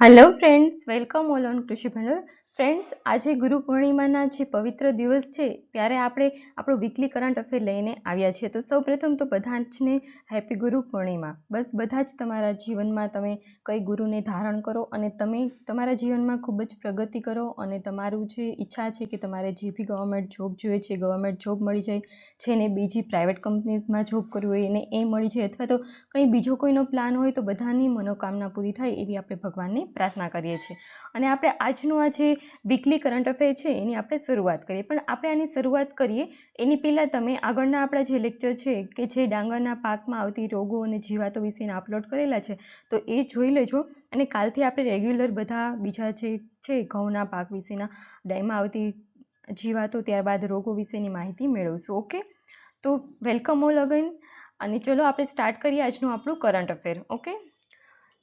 Hello friends, welcome all on કૃષિ ભંડોળ. Friends, આજે ગુરુ પૂર્ણિમાના જે પવિત્ર દિવસ છે ત્યારે આપણે આપણું વીકલી કરંટ અફેર લઈને આવ્યા છીએ. તો સૌપ્રથમ તો બધા જને હેપી ગુરુ પૂર્ણિમા. બસ બધા જ તમારા જીવનમાં તમે કઈ ગુરુને ધારણ કરો અને તમે તમારા જીવનમાં ખૂબ જ પ્રગતિ કરો અને તમારું જે ઈચ્છા છે કે તમારે જે બી ગવર્મેન્ટ જોબ જોઈએ છે ગવર્મેન્ટ જોબ મળી જાય છે ને બીજી પ્રાઇવેટ કંપનીઝમાં જોબ કરવી હોય એને એ મળી જાય અથવા તો કંઈ બીજો કોઈનો પ્લાન હોય તો બધાની મનોકામના પૂરી થાય એવી આપણે ભગવાનને પ્રાર્થના કરીએ છીએ. અને આપણે આજનું આ જે વીકલી કરંટ અફેર છે એની આપણે શરૂઆત કરીએ. પણ આપણે આની શરૂઆત કરીએ એની પહેલાં તમે આગળના આપણા જે લેક્ચર છે કે જે ડાંગરના પાકમાં આવતી રોગો અને જીવાતો વિશેના અપલોડ કરેલા છે તો એ જોઈ લેજો. અને કાલથી આપણે રેગ્યુલર બધા બીજા જે છે ઘઉંના પાક વિશેના ડાયમાં આવતી જીવાતો ત્યારબાદ રોગો વિશેની માહિતી મેળવશું. ઓકે, તો વેલકમ ઓલ અગેન. અને ચલો આપણે સ્ટાર્ટ કરીએ આજનું આપણું કરંટ અફેર. ઓકે,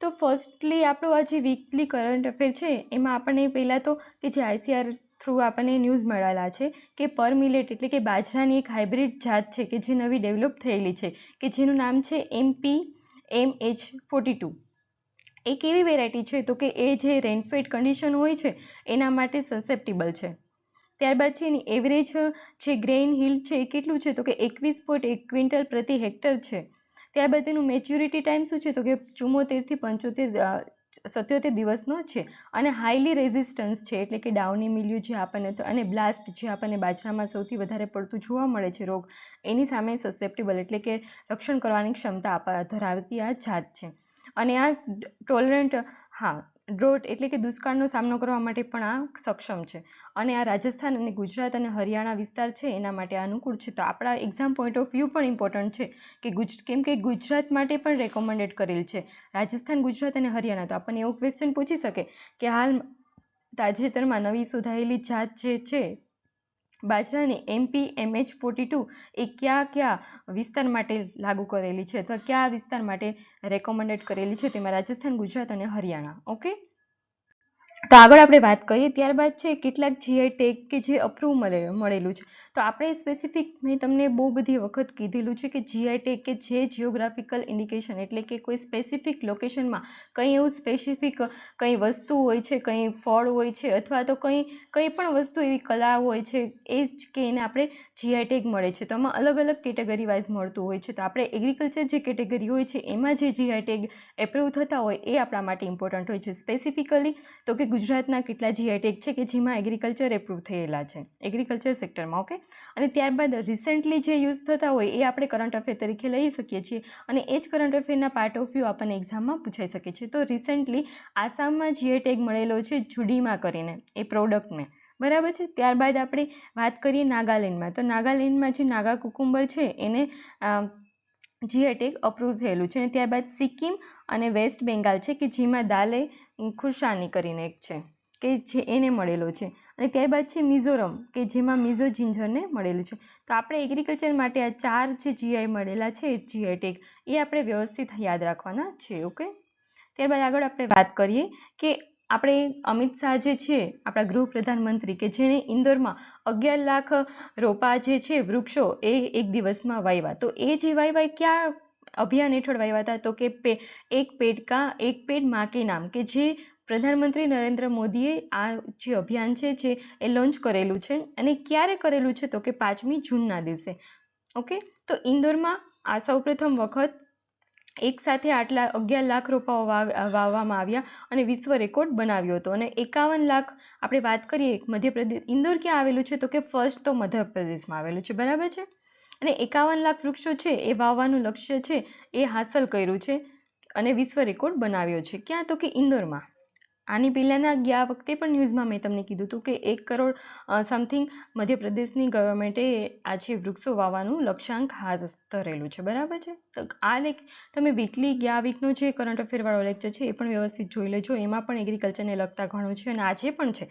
તો ફર્સ્ટલી આપણું આ જે વીકલી કરંટ અફેર છે એમાં આપણને પહેલાં તો કે જે ICAR થ્રુ આપણને ન્યૂઝ મળેલા છે કે પર મિલેટ એટલે કે બાજરાની એક હાઇબ્રિડ જાત છે કે જે નવી ડેવલપ થયેલી છે કે જેનું નામ છે MPMH42. એ કેવી વેરાયટી છે તો કે એ જે રેનફેડ કન્ડિશન હોય છે એના માટે સસેપ્ટેબલ છે. ત્યારબાદ છે એની એવરેજ જે ગ્રેઇન હિલ્ડ છે એ કેટલું છે તો કે 21.1 ક્વિન્ટલ પ્રતિ હેક્ટર છે. ત્યારબાદ એનું મેચ્યુરિટી ટાઈમ શું છે તો કે 74 થી 77 દિવસનો છે. અને હાઈલી રેઝિસ્ટન્સ છે એટલે કે ડાઉની મિલ્યુ જે આપણને અને બ્લાસ્ટ જે આપણને બાજરામાં સૌથી વધારે પડતું જોવા મળે છે રોગ એની સામે સસેપ્ટેબલ એટલે કે રક્ષણ કરવાની ક્ષમતા ધરાવતી આ જાત છે. અને આ ટોલરન્ટ ડ્રોટ એટલે કે દુષ્કાળનો સામનો કરવા માટે પણ આ સક્ષમ છે. અને આ રાજસ્થાન અને ગુજરાત અને હરિયાણા વિસ્તાર છે એના માટે અનુકૂળ છે. તો આપણા એક્ઝામ પોઈન્ટ ઓફ વ્યૂ પણ ઇમ્પોર્ટન્ટ છે કે કેમ કે ગુજરાત માટે પણ રેકમેન્ડેડ કરેલ છે. રાજસ્થાન, ગુજરાત અને હરિયાણા. તો આપણને એવો ક્વેશ્ચન પૂછી શકે કે હાલ તાજેતરમાં નવી શોધાયેલી જાત જે છે બાજરાની MPMH42 એ કયા વિસ્તાર માટે લાગુ કરેલી છે અથવા કયા વિસ્તાર માટે રેકમેન્ડેડ કરેલી છે તેમાં રાજસ્થાન, ગુજરાત અને હરિયાણા. ઓકે, તો આગળ આપણે વાત કરીએ. ત્યારબાદ છે કેટલાક GI ટેગ કે જે અપ્રૂવ મળેલું છે. તો આપણે સ્પેસિફિક મેં તમને બહુ બધી વખત કીધેલું છે કે GI ટેગ કે જે જિયોગ્રાફિકલ ઇન્ડિકેશન એટલે કે કોઈ સ્પેસિફિક લોકેશનમાં કંઈ એવું સ્પેસિફિક કંઈ વસ્તુ હોય છે, કંઈ ફળ હોય છે અથવા તો કંઈ પણ વસ્તુ એવી કલા હોય છે એ જ કે એને આપણે GI ટેગ મળે છે. તો આમાં અલગ અલગ કેટેગરી વાઇઝ મળતું હોય છે. તો આપણે એગ્રીકલ્ચર જે કેટેગરી હોય છે એમાં જે GI ટેગ એપ્રૂવ થતા હોય એ આપણા માટે ઇમ્પોર્ટન્ટ હોય છે. સ્પેસિફિકલી તો કે ગુજરાતના કેટલા GI ટેગ છે કે જેમાં એગ્રીકલ્ચર એપ્રૂવ થયેલા છે એગ્રીકલ્ચર સેક્ટરમાં. ઓકે, અને ત્યારબાદ રિસેન્ટલી જે યુઝ થતા હોય એ આપણે કરંટ અફેર તરીકે લઈ શકીએ છીએ અને એ જ કરંટ અફેરના પાર્ટ ઓફ વ્યૂ આપણને એક્ઝામમાં પૂછાઈ શકે છે. તો રિસેન્ટલી આસામમાં GI ટેગ મળેલો છે જુડીમાં કરીને એ પ્રોડક્ટને, બરાબર છે. ત્યારબાદ આપણે વાત કરીએ નાગાલેન્ડમાં. તો નાગાલેન્ડમાં જે નાગા કુકુંબર છે એને GI ટેગ અપ્રૂવ થયેલું છે. અને ત્યારબાદ સિક્કિમ અને વેસ્ટ બેંગાલ છે કે જેમાં દાલે ખુશાની કરીને એક છે કે જે એને મળેલો છે. અને ત્યારબાદ છે મિઝોરમ કે જેમાં મિઝો જિંજરને મળેલું છે. તો આપણે એગ્રીકલ્ચર માટે આ 4 જે GI મળેલા છે GI ટેગ એ આપણે વ્યવસ્થિત યાદ રાખવાના છે. ઓકે, ત્યારબાદ આગળ આપણે વાત કરીએ કે આપણે અમિત શાહ જે છે આપણા ગૃહ પ્રધાનમંત્રી કે જેણે ઇન્દોરમાં 11 લાખ રોપા જે છે વૃક્ષો એ એક દિવસમાં વાવ્યા. તો એ જે વાવ્યા ક્યાં અભિયાન હેઠળ વાવ્યા હતા તો કે એક પેડ માં કે નામ કે જે પ્રધાનમંત્રી નરેન્દ્ર મોદીએ આ જે અભિયાન છે એ લોન્ચ કરેલું છે. અને ક્યારે કરેલું છે તો કે 5મી જૂનના દિવસે. ઓકે, તો ઇન્દોરમાં આ સૌપ્રથમ વખત એક સાથે આટલા 11 લાખ રોપાઓ વાવવામાં આવ્યા અને વિશ્વ રેકોર્ડ બનાવ્યો હતો. અને 51 લાખ આપણે વાત કરીએ મધ્યપ્રદેશ, ઇન્દોર ક્યાં આવેલું છે તો કે ફર્સ્ટ તો મધ્યપ્રદેશમાં આવેલું છે, બરાબર છે. અને 51 લાખ વૃક્ષો છે એ વાવવાનું લક્ષ્ય છે એ હાંસલ કર્યું છે અને વિશ્વ રેકોર્ડ બનાવ્યો છે. ક્યાં તો કે ઇન્દોરમાં. આની પહેલાંના ગયા વખતે પણ ન્યૂઝમાં મેં તમને કીધું હતું કે 1 કરોડ સમથિંગ મધ્યપ્રદેશની ગવર્મેન્ટે આ જે વૃક્ષો વાવવાનું લક્ષ્યાંક હાથ ધરેલું છે, બરાબર છે. તો આ તમે વીકલી ગયા વીકનો જે કરંટ અફેરવાળો લેક્ચર છે એ પણ વ્યવસ્થિત જોઈ લેજો. એમાં પણ એગ્રીકલ્ચરને લગતા ઘણું છે અને આજે પણ છે.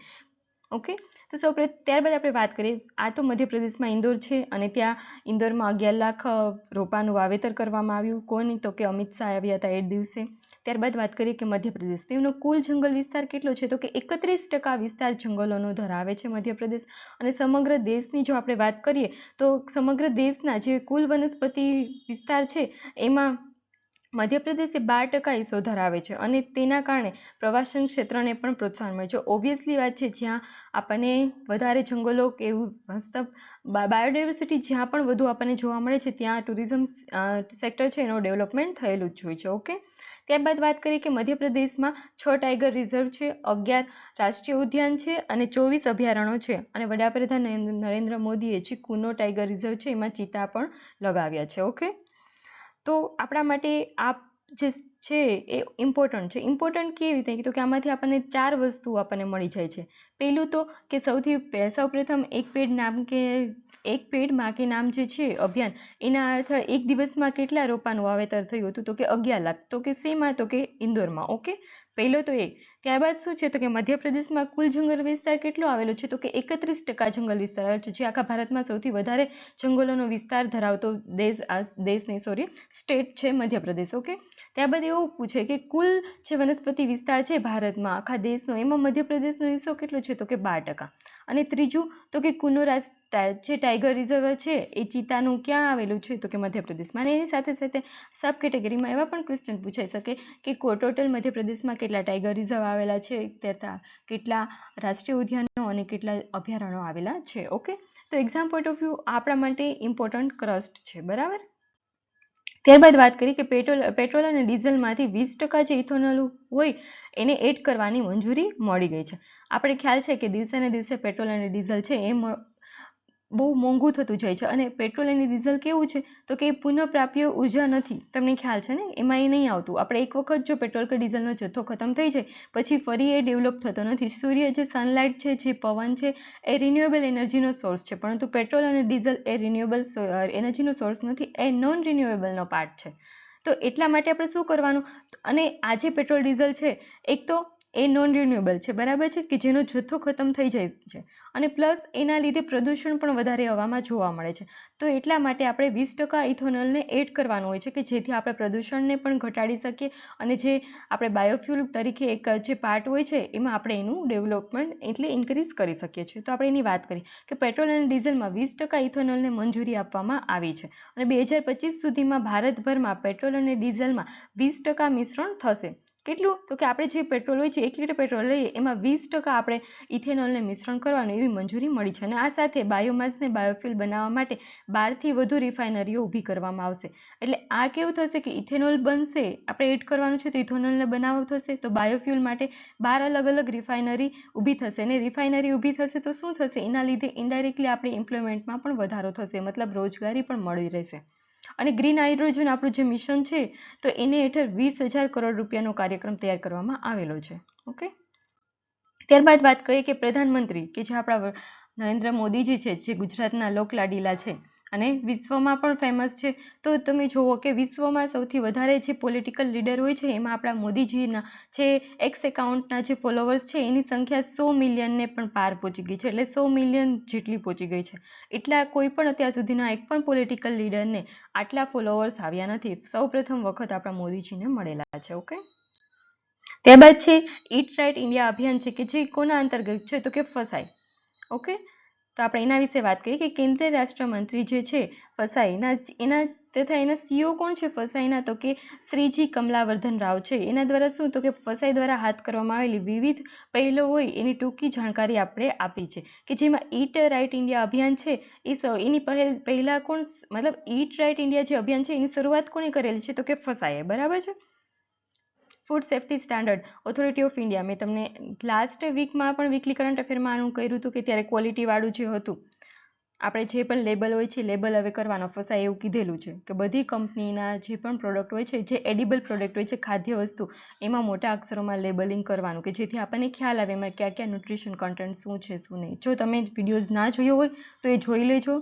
ઓકે, તો ત્યારબાદ આપણે વાત કરીએ. આ તો મધ્યપ્રદેશમાં ઇન્દોર છે અને ત્યાં ઇન્દોરમાં 11 લાખ રોપાનું વાવેતર કરવામાં આવ્યું. કોની તો કે અમિત શાહ આવ્યા હતા એ દિવસે. ત્યારબાદ વાત કરીએ કે મધ્યપ્રદેશ, તો એનો કુલ જંગલ વિસ્તાર કેટલો છે તો કે 31% વિસ્તાર જંગલોનો ધરાવે છે મધ્યપ્રદેશ. અને સમગ્ર દેશની જો આપણે વાત કરીએ તો સમગ્ર દેશના જે કુલ વનસ્પતિ વિસ્તાર છે એમાં મધ્યપ્રદેશ એ 12% હિસ્સો ધરાવે છે અને તેના કારણે પ્રવાસન ક્ષેત્રને પણ પ્રોત્સાહન મળે છે. ઓબ્વિયસલી વાત છે, જ્યાં આપણને વધારે જંગલો કે એવું મતલબ બાયોડાયવર્સિટી જ્યાં પણ વધુ આપણને જોવા મળે છે ત્યાં ટુરિઝમ સેક્ટર છે એનું ડેવલપમેન્ટ થયેલું જ હોય છે. ઓકે, ત્યારબાદ વાત કરીએ કે મધ્યપ્રદેશમાં 6 ટાઈગર રિઝર્વ છે, 11 રાષ્ટ્રીય ઉદ્યાન છે અને 24 અભયારણ્યો છે. અને વડાપ્રધાન નરેન્દ્ર મોદીએ જે કુનો ટાઈગર રિઝર્વ છે એમાં ચિત્તા પણ લગાવ્યા છે. ઓકે, તો આપણા માટે આ જે છે એ ઇમ્પોર્ટન્ટ છે. ઇમ્પોર્ટન્ટ કેવી રીતે તો કે આમાંથી આપણને 4 વસ્તુ આપણને મળી જાય છે. પહેલું તો કે સૌપ્રથમ એક પેડ માં કે નામ જે છે અભિયાન, એના અર્થ એક દિવસમાં કેટલા રોપાનું વાવેતર થયું હતું તો કે 11 લાખ. તો કે શેમાં તો કે ઇન્દોરમાં. ઓકે, પહેલો તો એ. ત્યારબાદ શું છે તો કે મધ્યપ્રદેશમાં કુલ જંગલ વિસ્તાર કેટલો આવેલો છે તો કે 31% જંગલ વિસ્તાર આવેલો છે, જે આખા ભારતમાં સૌથી વધારે જંગલોનો વિસ્તાર ધરાવતો સ્ટેટ છે મધ્યપ્રદેશ. ઓકે, ત્યારબાદ એવું પૂછે કે કુલ જે વનસ્પતિ વિસ્તાર છે ભારતમાં આખા દેશનો, એમાં મધ્યપ્રદેશનો હિસ્સો કેટલો છે તો કે 12%. અને ત્રીજું તો કે કુનો જે ટાઈગર રિઝર્વ છે એ ચિત્તાનું ક્યાં આવેલું છે તો કે મધ્યપ્રદેશમાં. અને એની સાથે સાથે સબ કેટેગરીમાં એવા પણ ક્વેશ્ચન પૂછાઈ શકે કે ટોટલ મધ્યપ્રદેશમાં કેટલા ટાઈગર રિઝર્વ આવેલા છે તથા કેટલા રાષ્ટ્રીય ઉદ્યાનો અને કેટલા અભયારણ્યો આવેલા છે. ઓકે, તો એક્ઝામ પોઈન્ટ ઓફ વ્યૂ આપણા માટે ઇમ્પોર્ટન્ટ ક્રસ્ટ છે. બરાબર. ત્યારબાદ વાત કરીએ કે પેટ્રોલ અને ડીઝલમાંથી 20% જે ઇથેનોલ હોય એને એડ કરવાની મંજૂરી મળી ગઈ છે. આપણે ખ્યાલ છે કે દિવસે ને દિવસે પેટ્રોલ અને ડીઝલ છે એ બહુ મોંઘું થતું જાય છે. અને પેટ્રોલ અને ડીઝલ કેવું છે તો કે પુનઃપ્રાપ્ય ઉર્જા નથી. તમને ખ્યાલ છે ને, એમાં એ નહીં આવતું. આપણે એક વખત જો પેટ્રોલ કે ડીઝલનો જથ્થો ખતમ થઈ જાય પછી ફરી એ ડેવલપ થતો નથી. સૂર્ય જે સનલાઇટ છે, જે પવન છે, એ રિન્યુએબલ એનર્જીનો સોર્સ છે, પરંતુ પેટ્રોલ અને ડીઝલ એ રિન્યુએબલ એનર્જીનો સોર્સ નથી, એ નોન રિન્યુએબલનો પાર્ટ છે. તો એટલા માટે આપણે શું કરવાનું, અને આ જે પેટ્રોલ ડીઝલ છે એક તો એ નોન રિન્યુએબલ છે, બરાબર છે, કે જેનો જથ્થો ખતમ થઈ જાય છે, અને પ્લસ એના લીધે પ્રદૂષણ પણ વધારે હવામાં જોવા મળે છે. તો એટલા માટે આપણે 20% ઇથેનોલને એડ કરવાનું હોય છે કે જેથી આપણે પ્રદૂષણને પણ ઘટાડી શકીએ અને જે આપણે બાયોફ્યુલ તરીકે એક જે પાર્ટ હોય છે એમાં આપણે એનું ડેવલપમેન્ટ એટલે ઇન્ક્રીઝ કરી શકીએ છીએ. તો આપણે એની વાત કરીએ કે પેટ્રોલ અને ડીઝલમાં 20% ઇથેનોલને મંજૂરી આપવામાં આવી છે અને 2025 સુધીમાં ભારતભરમાં પેટ્રોલ અને ડીઝલમાં 20% મિશ્રણ થશે. કેટલું તો કે આપણે જે પેટ્રોલ હોય છે 1 લીટર પેટ્રોલ લઈએ એમાં 20% આપણે ઇથેનોલને મિશ્રણ કરવાનું એવી મંજૂરી મળી છે. અને આ સાથે બાયોમાસને બાયોફ્યુલ બનાવવા માટે 12થી વધુ રિફાઇનરીઓ ઊભી કરવામાં આવશે. એટલે આ કેવું થશે કે ઇથેનોલ બનશે, આપણે એડ કરવાનું છે તો ઇથેનોલને બનાવવું થશે, તો બાયોફ્યુલ માટે 12 અલગ અલગ રિફાઇનરી ઊભી થશે. અને રિફાઇનરી ઊભી થશે તો શું થશે, એના લીધે ઇનડાયરેક્ટલી આપણી એમ્પ્લોયમેન્ટમાં પણ વધારો થશે, મતલબ રોજગારી પણ મળી રહેશે. અને ગ્રીન હાઇડ્રોજન આપણું જે મિશન છે તો એને હેઠળ 20,000 કરોડ રૂપિયાનો કાર્યક્રમ તૈયાર કરવામાં આવેલો છે. ઓકે, ત્યારબાદ વાત કરીએ કે પ્રધાનમંત્રી કે જે આપણા નરેન્દ્ર મોદીજી છે, જે ગુજરાતના લોકલાડીલા છે અને વિશ્વમાં પણ ફેમસ છે. તો તમે જુઓ કે વિશ્વમાં સૌથી વધારે જે પોલિટિકલ લીડર હોય છે એમાં આપણા મોદીજીના જે એક્સ એકાઉન્ટના જે ફોલોવર્સ છે એની સંખ્યા 100 મિલિયનને પણ પાર પહોંચી ગઈ છે. એટલે 100 મિલિયન જેટલી પહોંચી ગઈ છે. એટલા કોઈ પણ અત્યાર સુધીના એક પણ પોલિટિકલ લીડરને આટલા ફોલોવર્સ આવ્યા નથી. સૌપ્રથમ વખત આપણા મોદીજીને મળેલા છે. ઓકે, ત્યારબાદ છે ઈટ રાઇટ ઇન્ડિયા અભિયાન છે કે જે કોના અંતર્ગત છે તો કે ફસાઈ. ઓકે, તો આપણે એના વિશે વાત કરીએ કે કેન્દ્રીય રાષ્ટ્રમંત્રી જે છે ફસાઈના એના સીઓ કોણ છે ફસાઈના તો કે શ્રીજી કમલાવર્ધન રાવ છે. એના દ્વારા શું તો કે ફસાઈ દ્વારા હાથ કરવામાં આવેલી વિવિધ પહેલો હોય એની ટૂંકી જાણકારી આપણે આપી છે કે જેમાં ઈટ રાઇટ ઇન્ડિયા અભિયાન છે એની પહેલા કોણ, મતલબ ઈટ રાઇટ ઇન્ડિયા જે અભિયાન છે એની શરૂઆત કોણે કરેલી છે તો કે ફસાઈએ. બરાબર છે. Food safety standard authority of India, મેં તમને લાસ્ટ વીકમાં પણ વીકલી કરંટ અફેરમાં આનું કર્યું હતું કે ત્યારે ક્વોલિટીવાળું જે હતું આપણે જે પણ લેબલ હોય છે લેબલ હવે કરવાનો ફસાય એવું કીધેલું છે કે બધી કંપનીના જે પણ પ્રોડક્ટ હોય છે, જે એડિબલ પ્રોડક્ટ હોય છે, ખાદ્ય વસ્તુ, એમાં મોટા અક્ષરોમાં લેબલિંગ કરવાનું કે જેથી આપણને ખ્યાલ આવે એમાં ક્યાં ક્યાં ન્યુટ્રિશન કન્ટેન્ટ શું છે શું નહીં. જો તમે વિડીયોઝ ના જોયો હોય તો એ જોઈ લેજો.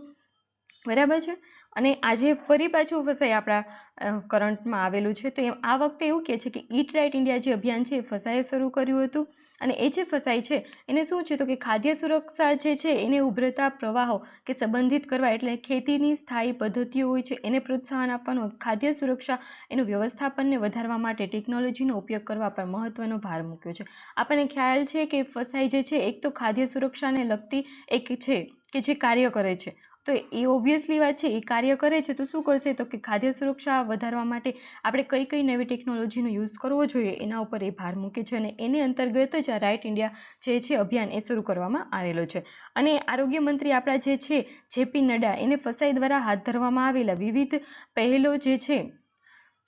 બરાબર છે. અને આજે ફરી પાછું ફસાઈ આપણા કરંટમાં આવેલું છે. તો આ વખતે એવું કહે છે કે ઈટ રાઇટ ઇન્ડિયા જે અભિયાન છે એ ફસાઈએ શરૂ કર્યું હતું. અને એ જે ફસાઈ છે એને શું છે તો કે ખાદ્ય સુરક્ષા જે છે એને ઉભરતા પ્રવાહો કે સંબંધિત કરવા, એટલે ખેતીની સ્થાયી પદ્ધતિઓ હોય છે એને પ્રોત્સાહન આપવાનું, ખાદ્ય સુરક્ષા એનું વ્યવસ્થાપનને વધારવા માટે ટેકનોલોજીનો ઉપયોગ કરવા પર મહત્વનો ભાર મૂક્યો છે. આપણને ખ્યાલ છે કે ફસાઈ જે છે એક તો ખાદ્ય સુરક્ષાને લગતી એક છે કે જે કાર્ય કરે છે. તો એ ઓબ્વિયસલી વાત છે, એ કાર્ય કરે છે તો શું કરશે તો કે ખાદ્ય સુરક્ષા વધારવા માટે આપણે કઈ કઈ નવી ટેકનોલોજીનો યુઝ કરવો જોઈએ એના ઉપર એ ભાર મૂકે છે, અને એની અંતર્ગત જ આ રાઇટ ઇન્ડિયા જે છે અભિયાન એ શરૂ કરવામાં આવેલો છે. અને આરોગ્ય મંત્રી આપણા જે છે જેપી નડ્ડા, એને ફસાઈ દ્વારા હાથ ધરવામાં આવેલા વિવિધ પહેલો જે છે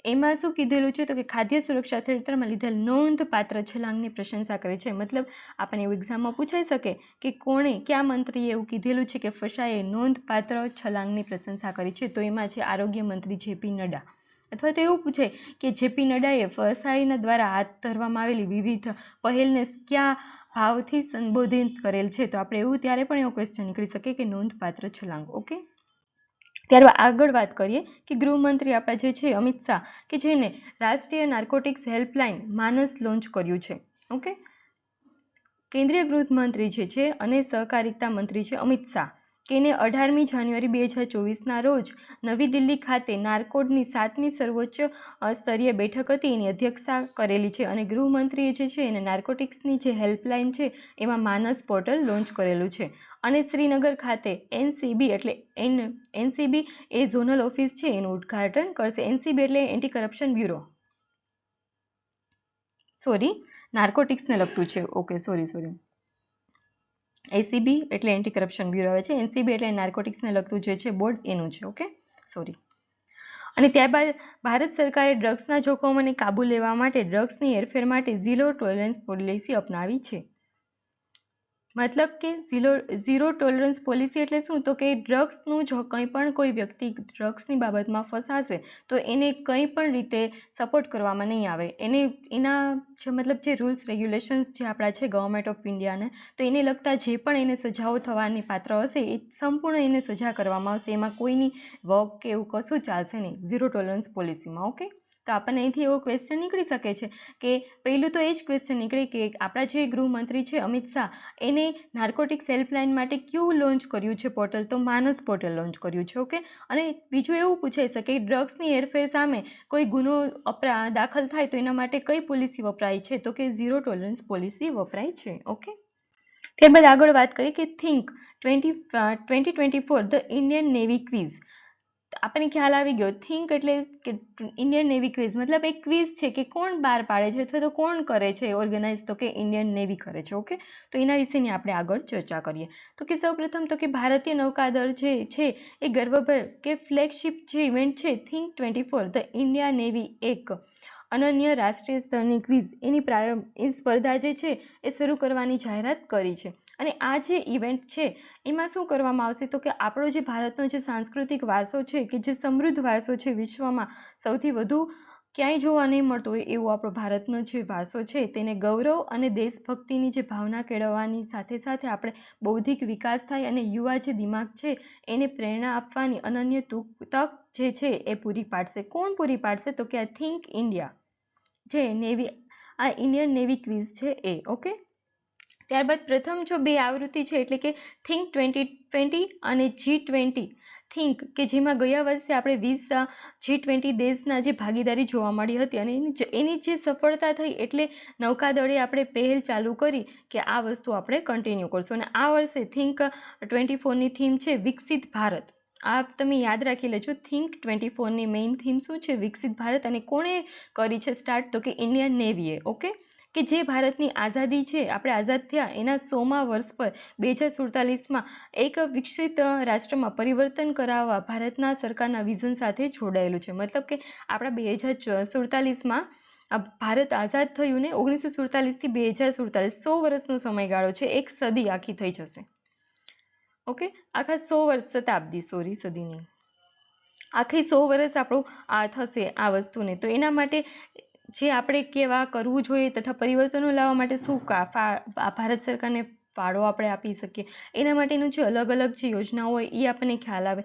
એમાં શું કીધેલું છે તો કે ખાદ્ય સુરક્ષા ક્ષેત્રમાં લીધેલ નોંધપાત્ર છલાંગની પ્રશંસા કરે છે. મતલબ આપણને એવું એક્ઝામમાં પૂછાઈ શકે કે કોણે, કયા મંત્રીએ એવું કીધેલું છે કે ફસાઈએ નોંધપાત્ર છલાંગની પ્રશંસા કરી છે, તો એમાં છે આરોગ્ય મંત્રી જેપી નડ્ડા. અથવા તો એવું પૂછે કે જેપી નડ્ડાએ ફસાઈના દ્વારા હાથ ધરવામાં આવેલી વિવિધ પહેલને કયા ભાવથી સંબોધિત કરેલ છે, તો આપણે એવું ત્યારે પણ એવો ક્વેશ્ચન નીકળી શકે કે નોંધપાત્ર છલાંગ. ઓકે, ત્યારબાદ આગળ વાત કરીએ કે ગૃહમંત્રી આપણા જે છે અમિત શાહ, કે જેને રાષ્ટ્રીય નાર્કોટિક્સ હેલ્પલાઇન માનસ લોન્ચ કર્યું છે. ઓકે, કેન્દ્રીય ગૃહમંત્રી જે છે અને સહકારિતા મંત્રી છે અમિત શાહ, કે એને 18મી જાન્યુઆરી 2024ના રોજ નવી દિલ્હી ખાતે નાર્કોડની 7મી સર્વોચ્ચ સ્તરીય બેઠક હતી એની અધ્યક્ષતા કરેલી છે. અને ગૃહમંત્રીએ જે છે એને નાર્કોટિક્સની જે હેલ્પલાઇન છે એમાં માનસ પોર્ટલ લોન્ચ કરેલું છે. અને શ્રીનગર ખાતે એનસીબી એટલે એનસીબી એ ઝોનલ ઓફિસ છે એનું ઉદ્ઘાટન કરશે. એનસીબી એટલે એન્ટી કરપ્શન બ્યુરો, સોરી નાર્કોટિક્સને લગતું છે. ઓકે, સોરી એસીબી એટલે એન્ટી કરપ્શન બ્યુરો આવે છે, એનસીબી એટલે નાર્કોટિક્સને લગતું જે છે બોર્ડ એનું છે. Okay, sorry. અને ત્યારબાદ ભારત સરકારે ડ્રગ્સના જોખમોને કાબૂ લેવા માટે ડ્રગ્સની હેરફેર માટે ઝીરો ટોલરન્સ પોલિસી અપનાવી છે. મતલબ કે ઝીરો ટોલરન્સ પોલિસી એટલે શું તો કે ડ્રગ્સનું જો કંઈ પણ કોઈ વ્યક્તિ ડ્રગ્સની બાબતમાં ફસાશે તો એને કંઈ પણ રીતે સપોર્ટ કરવામાં નહીં આવે. એના જે મતલબ જે રૂલ્સ રેગ્યુલેશન્સ જે આપણા છે ગવર્મેન્ટ ઓફ ઇન્ડિયાને, તો એને લગતા જે પણ એને સજાઓ થવાની પાત્ર હશે એ સંપૂર્ણ એને સજા કરવામાં આવશે. એમાં કોઈની વોક કે એવું કશું ચાલશે નહીં ઝીરો ટોલરન્સ પોલિસીમાં. ઓકે, તો આપણને અહીંથી એવો ક્વેશ્ચન નીકળી શકે છે કે પહેલું તો એ જ ક્વેશ્ચન નીકળે કે આપણા જે ગૃહમંત્રી છે અમિત શાહ, એને નાર્કોટિક્સ હેલ્પલાઇન માટે કયું લોન્ચ કર્યું છે પોર્ટલ, તો માનસ પોર્ટલ લોન્ચ કર્યું છે. ઓકે, અને બીજું એવું પૂછાઈ શકે ડ્રગ્સની હેરફેર સામે કોઈ ગુનો દાખલ થાય તો એના માટે કઈ પોલિસી વપરાય છે, તો કે ઝીરો ટોલરન્સ પોલિસી વપરાય છે. ઓકે, ત્યારબાદ આગળ વાત કરીએ કે think 2024 the Indian navy quiz. આપણને ખ્યાલ આવી ગયો, થિંક એટલે કે ઇન્ડિયન નેવી ક્વિઝ મતલબ એક ક્વિઝ છે કે કોણ બહાર પાડે છે અથવા તો કોણ કરે છે ઓર્ગેનાઇઝ, તો કે ઇન્ડિયન નેવી કરે છે. ઓકે, તો એના વિશેની આપણે આગળ ચર્ચા કરીએ. તો કે સૌપ્રથમ તો કે ભારતીય નૌકાદળ જે છે એ ગર્વભર કે ફ્લેગશિપ જે ઇવેન્ટ છે થિંક 24 ધ ઇન્ડિયા નેવી એક અનન્ય રાષ્ટ્રીય સ્તરની ક્વિઝ એની સ્પર્ધા જે છે એ શરૂ કરવાની જાહેરાત કરી છે. અને આ જે ઇવેન્ટ છે એમાં શું કરવામાં આવશે તો કે આપણો જે ભારતનો જે સાંસ્કૃતિક વારસો છે કે જે સમૃદ્ધ વારસો છે, વિશ્વમાં સૌથી વધુ ક્યાંય જોવા નહીં મળતો હોય એવો આપણો ભારતનો જે વારસો છે તેને ગૌરવ અને દેશભક્તિની જે ભાવના કેળવવાની સાથે સાથે આપણે બૌદ્ધિક વિકાસ થાય અને યુવા જે દિમાગ છે એને પ્રેરણા આપવાની અનન્ય તક જે છે એ પૂરી પાડશે. કોણ પૂરી પાડશે તો કે આ થિંક ઇન્ડિયા જે નેવી, આ ઇન્ડિયન નેવી ક્વિઝ છે એ. ઓકે, ત્યારબાદ પ્રથમ જો 2 આવૃત્તિ છે એટલે કે થિંક 2020 અને G20 થિંક, કે જેમાં ગયા વર્ષે આપણે 20 G20 દેશના જે ભાગીદારી જોવા મળી હતી અને એની જે સફળતા થઈ એટલે નૌકાદળે આપણે પહેલ ચાલુ કરી કે આ વસ્તુ આપણે કન્ટિન્યુ કરશું. અને આ વર્ષે થિંક 24ની થીમ છે વિકસિત ભારત. આ તમે યાદ રાખી લેજો, થિંક 24ની મેઇન થીમ શું છે વિકસિત ભારત. અને કોણે કરી છે સ્ટાર્ટ તો કે ઇન્ડિયન નેવીએ. ઓકે, કે જે ભારતની આઝાદી છે આપણે આઝાદ થયા એના 100મા વર્ષ પર 2047માં એક વિકસિત રાષ્ટ્રમાં પરિવર્તન કરાવવા ભારતના સરકારના વિઝન સાથે જોડાયેલું છે. મતલબ કે આપણા 2047માં ભારત આઝાદ થયું ને 1947થી 2047 100 વર્ષનો સમયગાળો છે, એક સદી આખી થઈ જશે. ઓકે, આખા 100 વર્ષ, શતાબ્દી, સોરી સદી નહીં, આખી 100 વર્ષ આપણું આ થશે આ વસ્તુને. તો એના માટે જે આપણે કેવા કરવું જોઈએ તથા પરિવર્તનો લાવવા માટે શું ભારત સરકારને ફાળો આપણે આપી શકીએ એના માટેનું જે અલગ અલગ જે યોજનાઓ હોય એ આપણને ખ્યાલ આવે.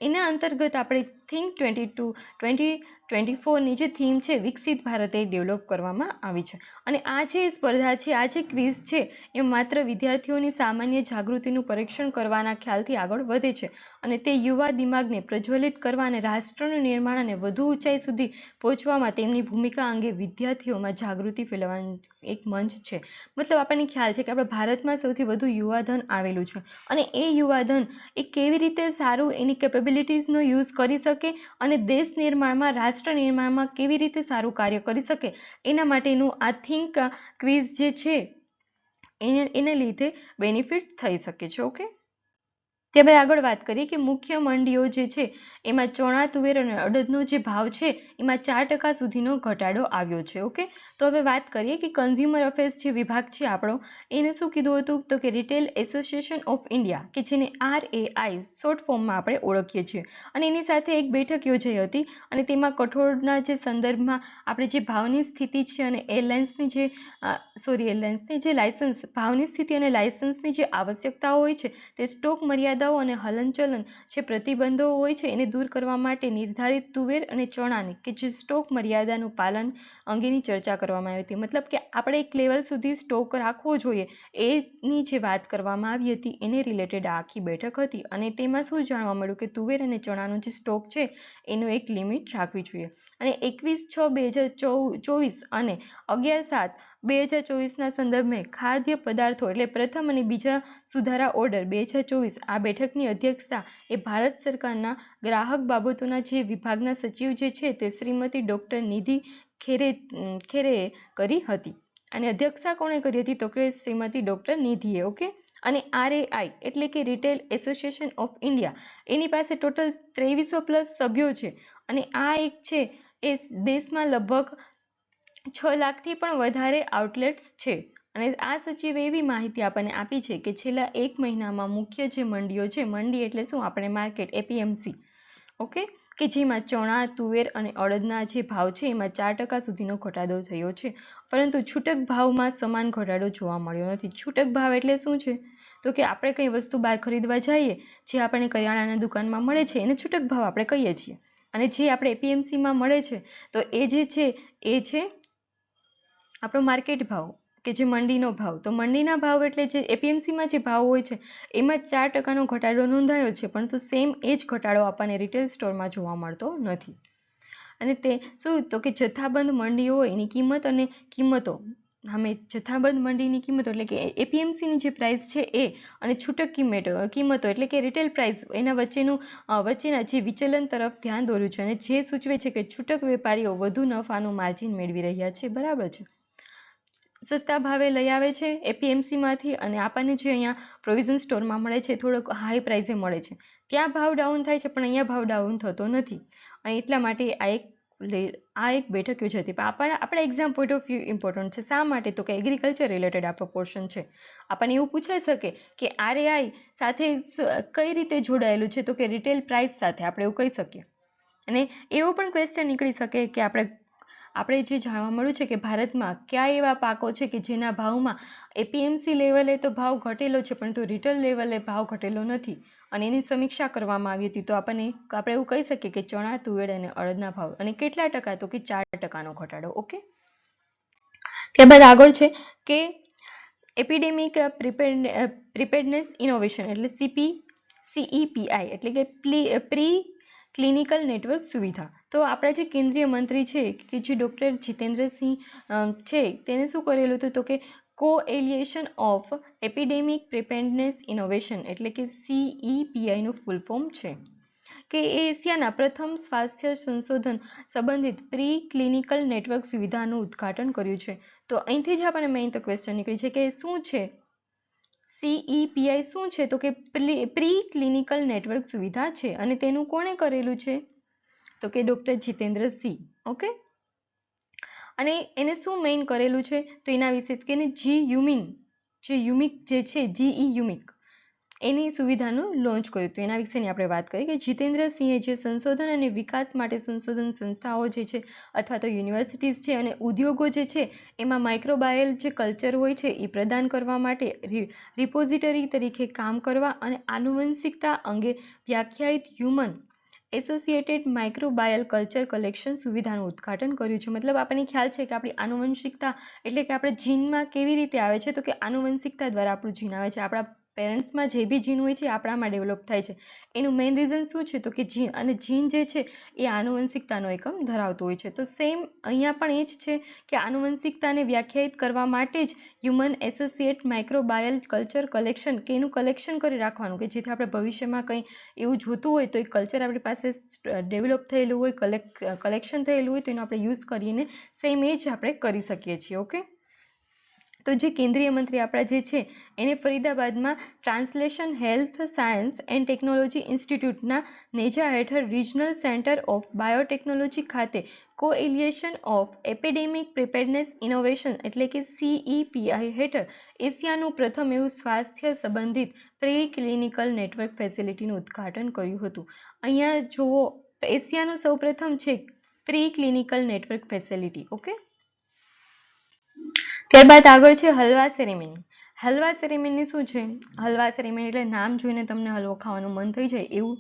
એના અંતર્ગત આપણે થિંક 2024ની જે થીમ છે વિકસિત ભારત એ ડેવલપ કરવામાં આવી છે. અને આ જે સ્પર્ધા છે, આ જે ક્વિઝ છે એ માત્ર વિદ્યાર્થીઓની સામાન્ય જાગૃતિનું પરીક્ષણ કરવાના ખ્યાલથી આગળ વધે છે અને તે યુવા દિમાગને પ્રજ્વલિત કરવા અને રાષ્ટ્રનું નિર્માણ અને વધુ ઊંચાઈ સુધી પહોંચવામાં તેમની ભૂમિકા અંગે વિદ્યાર્થીઓમાં જાગૃતિ ફેલાવવાનો એક મંચ છે. મતલબ આપણને ખ્યાલ છે કે આપણા ભારતમાં સૌથી વધુ યુવાધન આવેલું છે અને એ યુવાધન એ કેવી રીતે સારું એની કેપેબિલિટીઝનો યુઝ કરી શકે અને દેશ નિર્માણમાં, રાષ્ટ્ર નિર્માણમાં કેવી રીતે સારું કાર્ય કરી શકે એના માટેનું આ થિંક ક્વિઝ જે છે એને લીધે બેનિફિટ થઈ શકે છે. ઓકે, ત્યારબાદ આગળ વાત કરીએ કે મુખ્ય મંડીઓ જે છે એમાં ચણા, તુવેર અને અડદનો જે ભાવ છે એમાં 4% સુધીનો ઘટાડો આવ્યો છે. ઓકે, તો હવે વાત કરીએ કે કન્ઝ્યુમર અફેર્સ જે વિભાગ છે આપણો એને શું કીધું હતું તો કે રિટેલ એસોસિએશન ઓફ ઇન્ડિયા, કે જેને RAI શોર્ટ ફોર્મમાં આપણે ઓળખીએ છીએ, અને એની સાથે એક બેઠક યોજાઈ હતી અને તેમાં કઠોળના જે સંદર્ભમાં આપણે જે ભાવની સ્થિતિ છે અને એરલાઇન્સની જે લાયસન્સ, ભાવની સ્થિતિ અને લાયસન્સની જે આવશ્યકતાઓ હોય છે તે સ્ટોક મર્યાદા અને હલનચલન જે પ્રતિબંધો હોય છે એને દૂર કરવા માટે નિર્ધારિત તુવેર અને ચણાની કે જે સ્ટોક મર્યાદાનું પાલન અંગેની ચર્ચા કરવામાં આવી હતી. મતલબ કે આપણે એક લેવલ સુધી સ્ટોક રાખવો જોઈએ એની જે વાત કરવામાં આવી હતી એને રિલેટેડ આખી બેઠક હતી અને તેમાં શું જાણવા મળ્યું કે તુવેર અને ચણાનો જે સ્ટોક છે એનું એક લિમિટ રાખવી જોઈએ. અને 21/6/2024 અને 11/7/2024ના સંદર્ભમાં ખાદ્ય પદાર્થો એટલે પ્રથમ અને બીજા સુધારા ઓર્ડર 2024 આ બેઠકની અધ્યક્ષતા એ ભારત સરકારના ગ્રાહક બાબતોના જે વિભાગના સચિવ જે છે તે શ્રીમતી ડૉક્ટર નિધિ ખેરેએ કરી હતી. અને અધ્યક્ષતા કોણે કરી હતી તો કે શ્રીમતી ડૉક્ટર નિધિએ. ઓકે, અને RAI એટલે કે રિટેલ એસોસિએશન ઓફ ઇન્ડિયા એની પાસે ટોટલ 2300+ સભ્યો છે અને આ એક છે એ દેશમાં લગભગ 6 લાખથી પણ વધારે આઉટલેટ્સ છે. અને આ સચિવે એવી માહિતી આપણને આપી છે કે છેલ્લા 1 મહિનામાં મુખ્ય જે મંડીઓ છે, મંડી એટલે શું આપણે માર્કેટ, APMC, ઓકે, કે જેમાં ચણા, તુવેર અને અડદના જે ભાવ છે એમાં 4% સુધીનો ઘટાડો થયો છે, પરંતુ છૂટક ભાવમાં સમાન ઘટાડો જોવા મળ્યો નથી. છૂટક ભાવ એટલે શું છે તો કે આપણે કંઈ વસ્તુ બહાર ખરીદવા જઈએ જે આપણને કરિયાણાના દુકાનમાં મળે છે એને છૂટક ભાવ આપણે કહીએ છીએ, અને જે આપણે APMCમાં મળે છે તો એ જે છે એ છે આપણો માર્કેટ ભાવ કે જે મંડીનો ભાવ. તો મંડીના ભાવ એટલે જે APMCમાં જે ભાવ હોય છે એમાં 4%નો ઘટાડો નોંધાયો છે, પરંતુ સેમ એ જ ઘટાડો આપણને રિટેલ સ્ટોરમાં જોવા મળતો નથી. અને તે શું તો કે જથ્થાબંધ મંડીઓ હોય એની કિંમત અને કિંમતો જથ્થાબંધ મંડીની કિંમતો એટલે કે APMCની જે પ્રાઇસ છે એ અને છૂટક કિંમતો એટલે કે રિટેલ પ્રાઇસ એના વચ્ચેના જે વિચલન તરફ ધ્યાન દોર્યું છે અને જે સૂચવે છે કે છૂટક વેપારીઓ વધુ નફાનું માર્જિન મેળવી રહ્યા છે. બરાબર છે, સસ્તા ભાવે લઈ આવે છે APMCમાંથી અને આપણને જે અહીંયા પ્રોવિઝન સ્ટોરમાં મળે છે થોડોક હાઈ પ્રાઇસે મળે છે. ત્યાં ભાવ ડાઉન થાય છે પણ અહીંયા ભાવ ડાઉન થતો નથી, અને એટલા માટે આ એક બેઠક યોજાઈ હતી. પણ આપણા exam point of view important છે. શા માટે તો કે એગ્રીકલ્ચર રિલેટેડ આપણો પોર્શન છે. આપણને એવું પૂછાઈ શકે કે RAI સાથે કઈ રીતે જોડાયેલું છે તો કે રિટેલ પ્રાઇસ સાથે, આપણે એવું કહી શકીએ. અને એવો પણ ક્વેશ્ચન નીકળી શકે કે આપણે જે જાણવા મળ્યું છે કે ભારતમાં કયા એવા પાકો છે કે જેના ભાવમાં APMC લેવલે તો ભાવ ઘટેલો છે પરંતુ રિટેલ લેવલે ભાવ ઘટેલો નથી, અને એની સમીક્ષા કરવામાં આવી હતી. તો આપણે એવું કહી શકીએ કે ચણા, તુવેર અને અડદના ભાવ, અને કેટલા ટકા તો કે 4%નો ઘટાડો. ઓકે, ત્યારબાદ આગળ છે કે એપિડેમિક પ્રિપેર્ડનેસ ઇનોવેશન એટલે CEPI એટલે કે પ્રી ક્લિનિકલ નેટવર્ક સુવિધા. તો આપણા જે કેન્દ્રીય મંત્રી છે કે જે ડૉક્ટર જીતેન્દ્રસિંહ છે તેને શું કરેલું હતું તો કે કોએલિએશન ઓફ એપિડેમિક પ્રિપેર્ડનેસ ઇનોવેશન એટલે કે CEPIનું ફૂલ ફોર્મ છે કે એ એશિયાના પ્રથમ સ્વાસ્થ્ય સંશોધન સંબંધિત પ્રી ક્લિનિકલ નેટવર્ક સુવિધાનું ઉદ્ઘાટન કર્યું છે. તો અહીંથી જ આપણને મેઇન તો ક્વેશ્ચન નીકળી છે કે શું છે CEPI, શું છે તો કે પ્રી ક્લિનિકલ નેટવર્ક સુવિધા છે, અને તેનું કોણે કરેલું છે તો કે ડૉક્ટર જીતેન્દ્રસિંહ. ઓકે, અને એને શું મેઇન કરેલું છે તો એના વિશે કે યુમિક જે છે યુમિક એની સુવિધાનું લોન્ચ કર્યું હતું. એના વિશેની આપણે વાત કરીએ કે જીતેન્દ્રસિંહે જે સંશોધન અને વિકાસ માટે સંશોધન સંસ્થાઓ જે છે અથવા તો યુનિવર્સિટીઝ છે અને ઉદ્યોગો જે છે એમાં માઇક્રોબાયલ જે કલ્ચર હોય છે એ પ્રદાન કરવા માટે રિપોઝિટરી તરીકે કામ કરવા અને આનુવંશિકતા અંગે વ્યાખ્યાયિત human associated microbial culture collection સુવિધાનું ઉદ્ઘાટન કર્યું છે. મતલબ આપણને ખ્યાલ છે કે આપણી આનુવંશિકતા એટલે કે આપણે જીનમાં કેવી રીતે આવે છે, તો કે આનુવંશિકતા દ્વારા આપણું જીન આવે છે. આપણા પેરેન્ટ્સમાં જે બી જીન હોય છે આપણામાં ડેવલપ થાય છે. એનું મેઇન રીઝન શું છે, તો કે જીન, અને જીન જે છે એ આનુવંશિકતાનો એકમ ધરાવતો હોય છે. તો સેમ અહીંયા પણ એ જ છે કે આનુવંશિકતાને વ્યાખ્યાયિત કરવા માટે જ human associate microbial culture collection, કે એનું કલેક્શન કરી રાખવાનું, કે જેથી આપણે ભવિષ્યમાં કંઈ એવું જોતું હોય તો એ કલ્ચર આપણી પાસે ડેવલપ થયેલું હોય, કલેક્શન થયેલું હોય, તો એનો આપણે યુઝ કરીને સેમ એ જ આપણે કરી શકીએ છીએ. ઓકે, તો જે કેન્દ્રીય મંત્રી આપણા જે છે એને ફરીદાબાદમાં translation health science and technology ઇન્સ્ટિટ્યૂટના નેજા હેઠળ રિજનલ સેન્ટર ઓફ બાયોટેકનોલોજી ખાતે coalition of epidemic preparedness innovation એટલે કે CEPI હેઠળ એશિયાનું પ્રથમ એવું સ્વાસ્થ્ય સંબંધિત પ્રી ક્લિનિકલ નેટવર્ક ફેસિલિટીનું ઉદ્ઘાટન કર્યું હતું. અહીંયા જુઓ, એશિયાનું સૌપ્રથમ છે pre clinical network facility. Okay, ત્યારબાદ આગળ છે હલવા સેરેમની. હલવા સેરેમની શું છે? હલવા સેરેમની એટલે નામ જોઈને તમને હલવો ખાવાનું મન થઈ જાય એવું,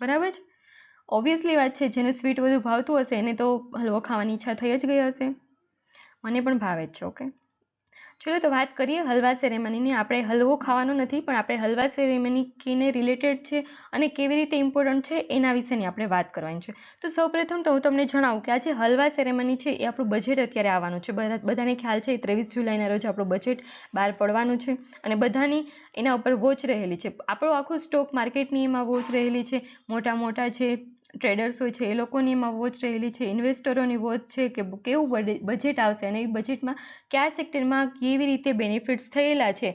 બરાબર છે? ઓબ્વિયસલી વાત છે, જેને સ્વીટ વધુ ભાવતું હશે એને તો હલવો ખાવાની ઈચ્છા થઈ જ ગઈ હશે. મને પણ ભાવે જ છે. ઓકે, ચલો તો વાત કરીએ હલવા સેરેમનીની. આપણે હલવો ખાવાનો નથી, પણ આપણે હલવા સેરેમની કેને રિલેટેડ છે અને કેવી રીતે ઇમ્પોર્ટન્ટ છે એના વિશેની આપણે વાત કરવાની છે. તો સૌપ્રથમ તો હું તમને જણાવું કે આ જે હલવા સેરેમની છે એ આપણું બજેટ અત્યારે આવવાનું છે. બધાને ખ્યાલ છે 23 જુલાઈના રોજ આપણું બજેટ બહાર પડવાનું છે અને બધાની એના ઉપર વોચ રહેલી છે. આપણું આખું સ્ટોક માર્કેટની એમાં વોચ રહેલી છે. મોટા મોટા જે ટ્રેડર્સ હોય છે એ લોકોની એમાં વોચ રહેલી છે. ઇન્વેસ્ટરોની વોચ છે કે કેવું બજેટ આવશે અને એ બજેટમાં કયા સેક્ટરમાં કેવી રીતે બેનિફિટ્સ થયેલા છે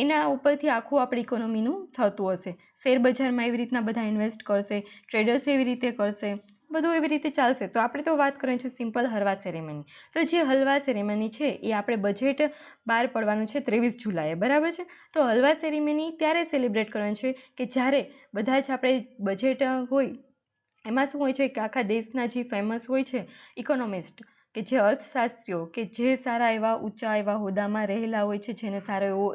એના ઉપરથી આખું આપણી ઇકોનોમીનું થતું હશે. શેર બજારમાં એવી રીતના બધા ઇન્વેસ્ટ કરશે, ટ્રેડર્સ એવી રીતે કરશે, બધું એવી રીતે ચાલશે. તો આપણે તો વાત કરવાની છે સિમ્પલ હલવા સેરેમની. તો જે હલવા સેરેમની છે એ આપણે બજેટ બહાર પડવાનું છે 23 જુલાઈએ, બરાબર છે? તો હલવા સેરેમની ત્યારે સેલિબ્રેટ કરવાની છે કે જ્યારે બધા જ આપણે બજેટ હોય એમાં શું હોય છે કે આખા દેશના જે ફેમસ હોય છે ઇકોનોમિસ્ટ, કે જે અર્થશાસ્ત્રીઓ, કે જે સારા એવા ઊંચા એવા હોદ્દામાં રહેલા હોય છે, જેને સારો એવો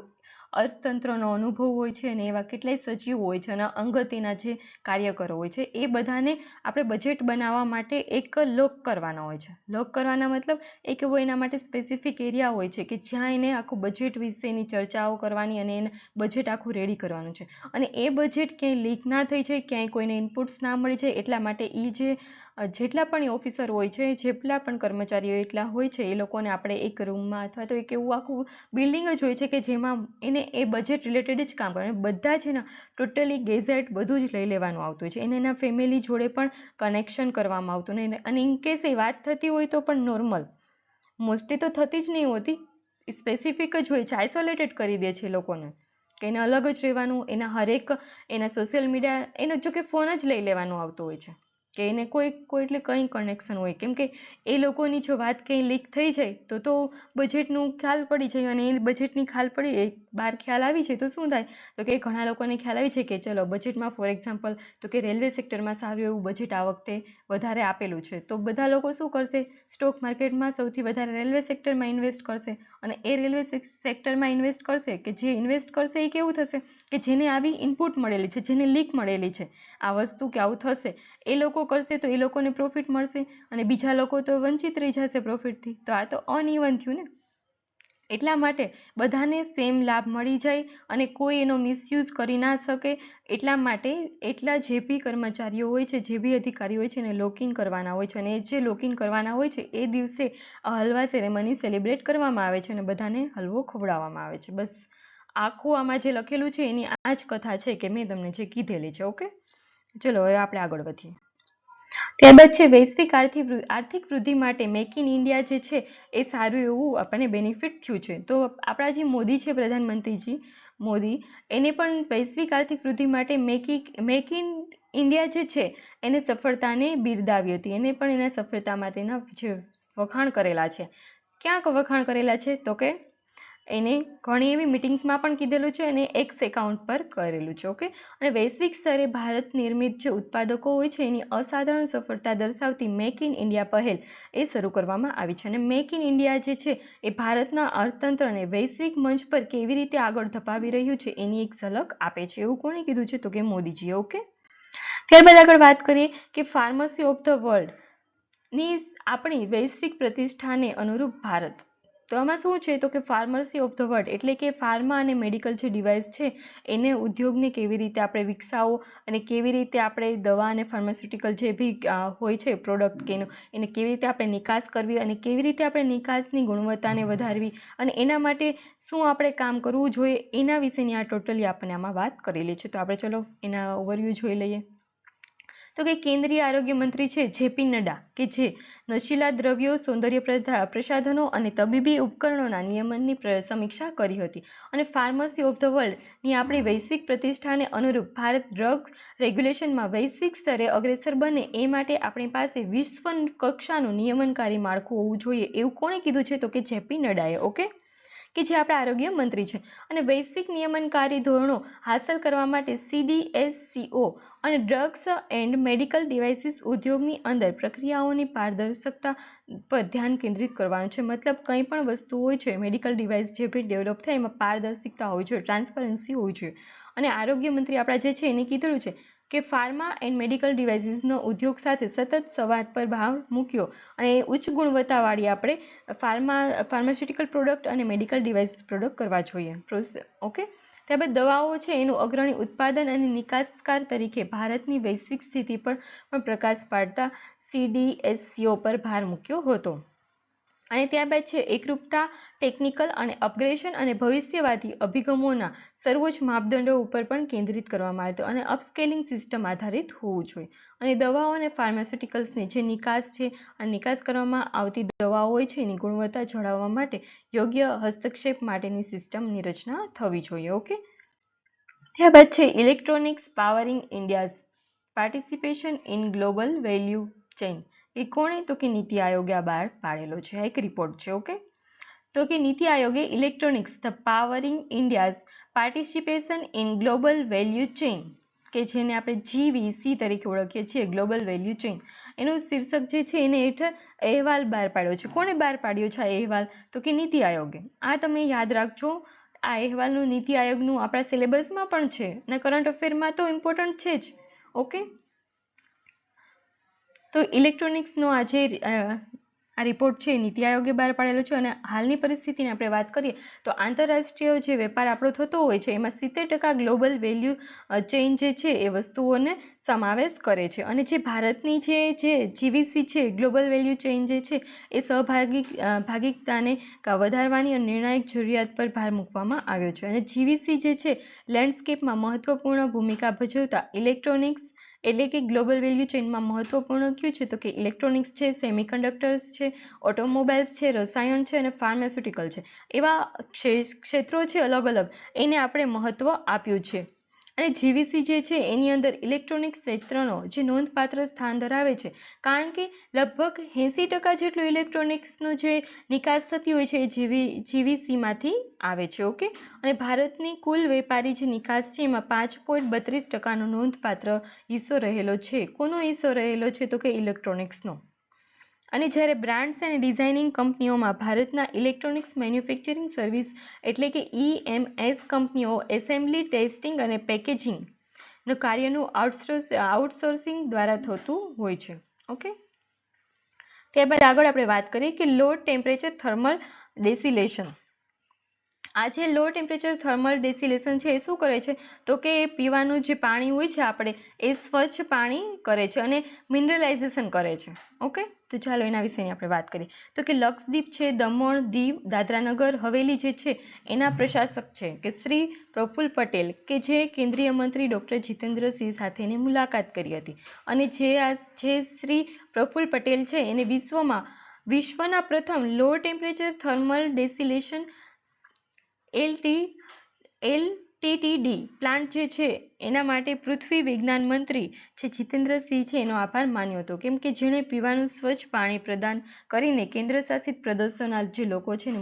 અર્થતંત્રનો અનુભવ હોય છે અને એવા કેટલાય સચિવો હોય છે અને અંગતેના જે કાર્યકરો હોય છે એ બધાને આપણે બજેટ બનાવવા માટે એક લોક કરવાના હોય છે. લોક કરવાના મતલબ એક એવો એના માટે સ્પેસિફિક એરિયા હોય છે કે જ્યાં એને આખું બજેટ વિશેની ચર્ચાઓ કરવાની અને એને બજેટ આખું રેડી કરવાનું છે. અને એ બજેટ ક્યાંય લીક ના થઈ જાય, ક્યાંય કોઈને ઇનપુટ્સ ના મળી જાય, એટલા માટે એ જે જેટલા પણ ઓફિસર હોય છે, જેટલા પણ કર્મચારીઓ એટલા હોય છે, એ લોકોને આપણે એક રૂમમાં અથવા તો એક એવું આખું બિલ્ડિંગ જ હોય છે કે જેમાં એને એ બજેટ રિલેટેડ જ કામ કરવાનું. બધા જ એના ટોટલી ગેઝેટ બધું જ લઈ લેવાનું આવતું હોય છે. એને એના ફેમિલી જોડે પણ કનેક્શન કરવામાં આવતું નહીં. અને ઇનકેસ એ વાત થતી હોય તો પણ નોર્મલ, મોસ્ટલી તો થતી જ નહીં હોતી, સ્પેસિફિક જ હોય છે, આઇસોલેટેડ કરી દે છે એ લોકોને, કે એને અલગ જ રહેવાનું. એના હરેક એના સોશિયલ મીડિયા એનો જો કે ફોન જ લઈ લેવાનું આવતું હોય છે, કે એને કોઈ એટલે કંઈ કનેક્શન હોય. કેમ કે એ લોકોની જો વાત કંઈ લીક થઈ જાય તો બજેટનું ખ્યાલ પડી જાય, અને એ બજેટની ખ્યાલ પડી બહાર ખ્યાલ આવી જાય તો શું થાય, તો કે ઘણા લોકોને ખ્યાલ આવી છે કે ચલો બજેટમાં ફોર એક્ઝામ્પલ તો કે રેલવે સેક્ટરમાં સારું એવું બજેટ આ વખતે વધારે આપેલું છે, તો બધા લોકો શું કરશે, સ્ટોક માર્કેટમાં સૌથી વધારે રેલવે સેક્ટરમાં ઇન્વેસ્ટ કરશે. અને એ રેલવે સેક્ટરમાં ઇન્વેસ્ટ કરશે કે જે ઇન્વેસ્ટ કરશે એ કેવું થશે કે જેને આવી ઇનપુટ મળેલી છે, જેને લીક મળેલી છે આ વસ્તુ કે આવું થશે, એ લોકો કરશે તો એ લોકોને પ્રોફિટ મળશે અને બીજા લોકો તો વંચિત રહી જશે પ્રોફિટથી. તો આ તો અનઇવન થયું ને. એટલા માટે બધાને સેમ લાભ મળી જાય અને કોઈ એનો મિસયુઝ કરી ના શકે, એટલા માટે એટલા જે બી કર્મચારીઓ હોય છે, જે બી અધિકારીઓ હોય છે એને લોકિન કરવાના હોય છે. અને જે લોકિન કરવાના હોય છે એ દિવસે હલવા સેરેમની સેલિબ્રેટ કરવામાં આવે છે અને બધાને હલવો ખવડાવવામાં આવે છે. બસ આખું આમાં જે લખેલું છે એની આ જ કથા છે કે મેં તમને જે કીધેલી છે. ઓકે, ચલો હવે આપણે આગળ વધીએ. ત્યારબાદ છે વૈશ્વિક આર્થિક વૃદ્ધિ માટે મેક ઇન ઇન્ડિયા જે છે એ સારું એવું આપણને બેનિફિટ થયું છે. તો આપણા જે મોદી છે, પ્રધાનમંત્રીજી મોદી, એને પણ વૈશ્વિક આર્થિક વૃદ્ધિ માટે મેક ઇન ઇન્ડિયા જે છે એને સફળતાને બિરદાવી હતી. એને પણ એના સફળતા માટેના જે વખાણ કરેલા છે. ક્યાંક વખાણ કરેલા છે તો કે એને ઘણી એવી મિટિંગ્સમાં પણ કીધેલું છે અને એક્સ એકાઉન્ટ પર કરેલું છે. ઓકે, અને વૈશ્વિક સ્તરે ભારત નિર્મિત જે ઉત્પાદકો હોય છે એની અસાધારણ સફળતા દર્શાવતી મેક ઇન ઇન્ડિયા પહેલ એ શરૂ કરવામાં આવી છે. અને મેક ઇન ઇન્ડિયા જે છે એ ભારતના અર્થતંત્રને વૈશ્વિક મંચ પર કેવી રીતે આગળ ધપાવી રહ્યું છે એની એક ઝલક આપે છે. એવું કોણે કીધું છે તો કે મોદીજીએ. ઓકે, ત્યારબાદ આગળ વાત કરીએ કે ફાર્મસી ઓફ ધ વર્લ્ડ ની આપણી વૈશ્વિક પ્રતિષ્ઠાને અનુરૂપ ભારત. તો આમાં શું છે તો કે ફાર્મસી ઓફ ધ વર્લ્ડ એટલે કે ફાર્મા અને મેડિકલ જે ડિવાઇસ છે એને ઉદ્યોગને કેવી રીતે આપણે વિકસાવો અને કેવી રીતે આપણે દવા અને ફાર્માસ્યુટિકલ જે બી હોય છે પ્રોડક્ટ કે એને કેવી રીતે આપણે નિકાસ કરવી અને કેવી રીતે આપણે નિકાસની ગુણવત્તાને વધારવી અને એના માટે શું આપણે કામ કરવું જોઈએ એના વિશેની આ ટોટલી આપણને આમાં વાત કરેલી છે. તો આપણે ચલો એના ઓવરવ્યૂ જોઈ લઈએ. તો કે કેન્દ્રીય આરોગ્ય મંત્રી છે જેપી નડ્ડા કે જે નશીલા દ્રવ્યો, સૌંદર્ય પ્રસાધનો અને તબીબી ઉપકરણોના નિયમનની સમીક્ષા કરી હતી. અને ફાર્મસી ઓફ ધ વર્લ્ડની આપણી વૈશ્વિક પ્રતિષ્ઠાને અનુરૂપ ભારત ડ્રગ્સ રેગ્યુલેશનમાં વૈશ્વિક સ્તરે અગ્રેસર બને એ માટે આપણી પાસે વિશ્વ કક્ષાનું નિયમનકારી માળખું હોવું જોઈએ એવું કોણે કીધું છે તો કે જેપી નડ્ડાએ. ઓકે, કે જે આપણા આરોગ્ય મંત્રી છે. અને વૈશ્વિક નિયમનકારી ધોરણો હાંસલ કરવા માટે CDSCO અને ડ્રગ્સ એન્ડ મેડિકલ ડિવાઇસીસ ઉદ્યોગની અંદર પ્રક્રિયાઓની પારદર્શકતા પર ધ્યાન કેન્દ્રિત કરવાનું છે. મતલબ કંઈ પણ વસ્તુ હોય છે મેડિકલ ડિવાઇસ જે બી ડેવલપ થાય એમાં પારદર્શિકતા હોવી જોઈએ, ટ્રાન્સપરન્સી હોવી જોઈએ. અને આરોગ્ય મંત્રી આપણા જે છે એને કીધેલું છે કે ફાર્મા એન્ડ મેડિકલ ડિવાઇસીસનો ઉદ્યોગ સાથે સતત સંવાદ પર ભાર મૂક્યો અને ઉચ્ચ ગુણવત્તાવાળી આપણે ફાર્માસ્યુટિકલ પ્રોડક્ટ અને મેડિકલ ડિવાઇસ પ્રોડક્ટ કરવા જોઈએ. ઓકે, ત્યારબાદ દવાઓ છે એનું અગ્રણી ઉત્પાદન અને નિકાસકાર તરીકે ભારતની વૈશ્વિક સ્થિતિ પર પણ પ્રકાશ પાડતા CDSCO પર ભાર મૂક્યો હતો. અને ત્યારબાદ છે એકરૂપતા, ટેકનિકલ અને અપગ્રેડેશન અને ભવિષ્યવાદી અભિગમોના સર્વોચ્ચ માપદંડો ઉપર પણ કેન્દ્રિત કરવામાં આવ્યું અને અપસ્કેલિંગ સિસ્ટમ આધારિત હોવું જોઈએ. અને દવાઓ અને ફાર્માસ્યુટિકલ્સની જે નિકાસ છે અને નિકાસ કરવામાં આવતી દવાઓ હોય છે એની ગુણવત્તા જાળવવા માટે યોગ્ય હસ્તક્ષેપ માટેની સિસ્ટમની રચના થવી જોઈએ. ઓકે, ત્યારબાદ છે electronics powering India's participation in global value chain. એ કોણે તો કે નીતિ આયોગે આ બહાર પાડેલો છે. આ એક રિપોર્ટ છે. ઓકે, તો કે નીતિ આયોગે electronics the powering India's participation in global value chain કે જેને આપણે GVC તરીકે ઓળખીએ છીએ, ગ્લોબલ વેલ્યુ ચેઇન, એનું શીર્ષક જે છે એને હેઠળ અહેવાલ બહાર પાડ્યો છે. કોણે બહાર પાડ્યો છે આ અહેવાલ તો કે નીતિ આયોગે. આ તમે યાદ રાખજો. આ અહેવાલનું નીતિ આયોગનું આપણા સિલેબસમાં પણ છે અને કરંટ અફેરમાં તો ઇમ્પોર્ટન્ટ છે જ. ઓકે, તો ઇલેક્ટ્રોનિક્સનો આ જે આ રિપોર્ટ છે નીતિ આયોગે બહાર પાડેલો છે. અને હાલની પરિસ્થિતિની આપણે વાત કરીએ તો આંતરરાષ્ટ્રીય જે વેપાર આપણો થતો હોય છે એમાં 70% ગ્લોબલ વેલ્યુ ચેઇન જે છે એ વસ્તુઓને સમાવેશ કરે છે. અને જે ભારતની જે GVC છે, ગ્લોબલ વેલ્યુ ચેઇન જે છે એ ભાગીદારીતાને વધારવાની અને નિર્ણાયક જરૂરિયાત પર ભાર મૂકવામાં આવ્યો છે. અને GVC જે છે લેન્ડસ્કેપમાં મહત્વપૂર્ણ ભૂમિકા ભજવતા ઇલેક્ટ્રોનિક્સ એટલે કે ગ્લોબલ વેલ્યુ ચેઇનમાં મહત્વપૂર્ણ કયું છે તો કે ઇલેક્ટ્રોનિક્સ છે, સેમિકન્ડક્ટર્સ છે, ઓટોમોબાઈલ્સ છે, રસાયણ છે અને ફાર્માસ્યુટિકલ છે. એવા ક્ષેત્રો છે અલગ અલગ, એને આપણે મહત્વ આપ્યું છે. અને GVC જે છે એની અંદર ઇલેક્ટ્રોનિક્સ ક્ષેત્રનો જે નોંધપાત્ર સ્થાન ધરાવે છે કારણ કે લગભગ 80% જેટલું ઇલેક્ટ્રોનિક્સનો જે નિકાસ થતી હોય છે એ GVCમાંથી આવે છે. ઓકે, અને ભારતની કુલ વેપારી જે નિકાસ છે એમાં 5.32%નો નોંધપાત્ર હિસ્સો રહેલો છે. કોનો હિસ્સો રહેલો છે તો કે ઇલેક્ટ્રોનિક્સનો. અને જ્યારે બ્રાન્ડ્સ અને ડિઝાઇનિંગ કંપનીઓમાં ભારતના ઇલેક્ટ્રોનિક્સ મેન્યુફેક્ચરિંગ સર્વિસ એટલે કે EMS કંપનીઓ એસેમ્બલી, ટેસ્ટિંગ અને પેકેજિંગનું કાર્યનું આઉટસોર્સિંગ દ્વારા થતું હોય છે. ઓકે, ત્યારબાદ આગળ આપણે વાત કરીએ કે લો ટેમ્પરેચર થર્મલ ડેસિલેશન. આ જે લો ટેમ્પરેચર થર્મલ ડેસિલેશન છે એ શું કરે છે તો કે પીવાનું જે પાણી હોય છે આપણે એ સ્વચ્છ પાણી કરે છે અને મિનરલાઇઝેશન કરે છે. ઓકે, તો ચાલો એના વિશેની આપણે વાત કરીએ તો કે લક્ષદ્વીપ છે, દમણ, દીવ, દાદરાનગર હવેલી જે છે એના પ્રશાસક છે કે શ્રી પ્રફુલ્લ પટેલ કે જે કેન્દ્રીય મંત્રી ડૉક્ટર જીતેન્દ્રસિંહ સાથેની મુલાકાત કરી હતી. અને જે શ્રી પ્રફુલ્લ પટેલ છે એને વિશ્વના પ્રથમ લો ટેમ્પરેચર થર્મલ ડેસિલેશન LTTD પ્લાન્ટ જે છે એના માટે પૃથ્વી વિજ્ઞાન મંત્રી જે જીતેન્દ્રસિંહ છે એનો આભાર માન્યો હતો. કેમ કે જેણે પીવાનું સ્વચ્છ પાણી પ્રદાન કરીને કેન્દ્ર શાસિત પ્રદેશોના જે લોકો છે ને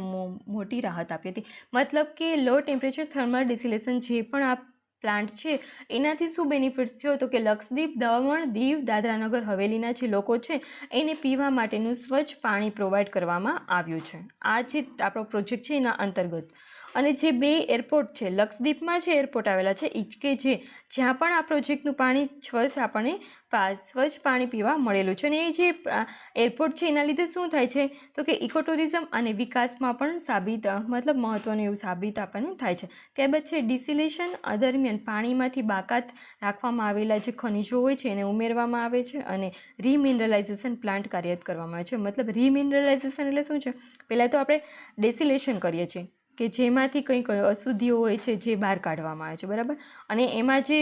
મોટી રાહત આપી હતી. મતલબ કે લો ટેમ્પરેચર થર્મલ ડેસિલેશન જે પણ આ પ્લાન્ટ છે એનાથી શું બેનિફિટ્સ થયો તો કે લક્ષદ્વીપ, દમણ, દીવ, દાદરાનગર હવેલીના જે લોકો છે એને પીવા માટેનું સ્વચ્છ પાણી પ્રોવાઈડ કરવામાં આવ્યું છે આ જે આપણો પ્રોજેક્ટ છે એના અંતર્ગત. અને જે 2 એરપોર્ટ છે લક્ષદ્વીપમાં જે એરપોર્ટ આવેલા છે કે જ્યાં પણ આ પ્રોજેક્ટનું પાણી સ્વચ્છ પાણી પીવા મળેલું છે. અને એ જે એરપોર્ટ છે એના લીધે શું થાય છે તો કે ઇકો ટુરિઝમ અને વિકાસમાં પણ મહત્વનું એવું સાબિત આપણને થાય છે. ત્યારબાદ છે ડિસિલેશન દરમિયાન પાણીમાંથી બાકાત રાખવામાં આવેલા જે ખનિજો હોય છે એને ઉમેરવામાં આવે છે અને રિમિનરલાઇઝેશન પ્લાન્ટ કાર્યરત કરવામાં આવે છે. મતલબ રિમિનરલાઇઝેશન એટલે શું છે? પહેલાં તો આપણે ડેસિલેશન કરીએ છીએ કે જેમાંથી કંઈક અશુદ્ધિઓ હોય છે જે બહાર કાઢવામાં આવે છે, બરાબર. અને એમાં જે